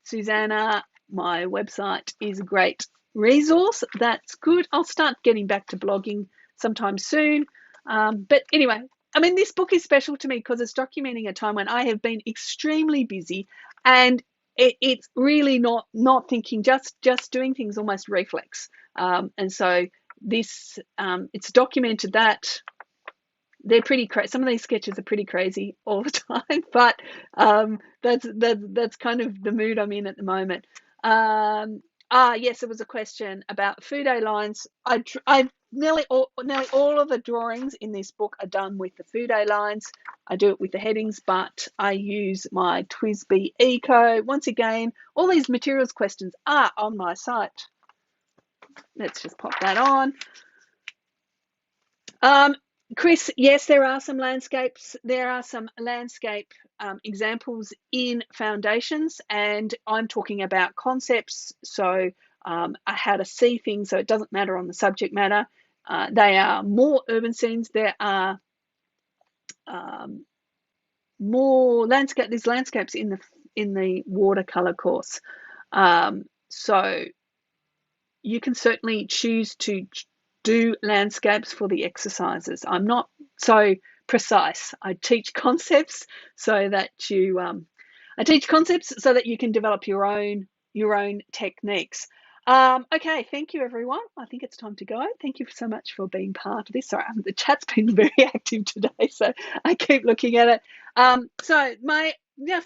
Susanna, my website is a great resource. That's good. I'll start getting back to blogging sometime soon. But anyway, I mean, this book is special to me because it's documenting a time when I have been extremely busy, and it's really not thinking, just doing things almost reflex. And so this, it's documented that they're pretty crazy. Some of these sketches are pretty crazy all the time, but that's kind of the mood I'm in at the moment. Yes, there was a question about Fude lines. Nearly all of the drawings in this book are done with the Fude lines. I do it with the headings, but I use my TWSBI Eco. Once again, all these materials questions are on my site. Let's just pop that on. Chris, yes, there are some landscapes. There are some landscape examples in foundations, and I'm talking about concepts. So how to see things, so it doesn't matter on the subject matter. They are more urban scenes. There are more landscape. There's landscapes in the watercolor course. So you can certainly choose to do landscapes for the exercises. I'm not so precise. I teach concepts so that you can develop your own techniques. Okay, thank you everyone. I think it's time to go. Thank you so much for being part of this. Sorry, the chat's been very active today, so I keep looking at it. So my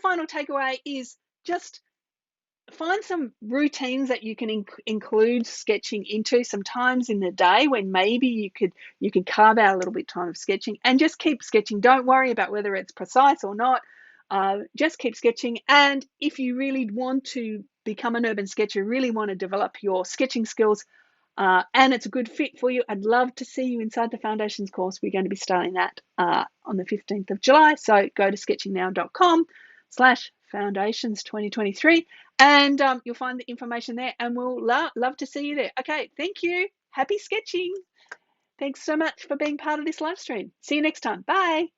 final takeaway is just find some routines that you can include sketching into sometimes in the day when maybe you could carve out a little bit of time of sketching, and just keep sketching. Don't worry about whether it's precise or not. Just keep sketching. And if you really want to become an urban sketcher, really want to develop your sketching skills, and it's a good fit for you, I'd love to see you inside the Foundations course. We're going to be starting that on the 15th of July. So go to sketchingnow.com/foundations 2023, and you'll find the information there, and we'll love to see you there. Okay, thank you. Happy sketching. Thanks so much for being part of this live stream. See you next time. Bye.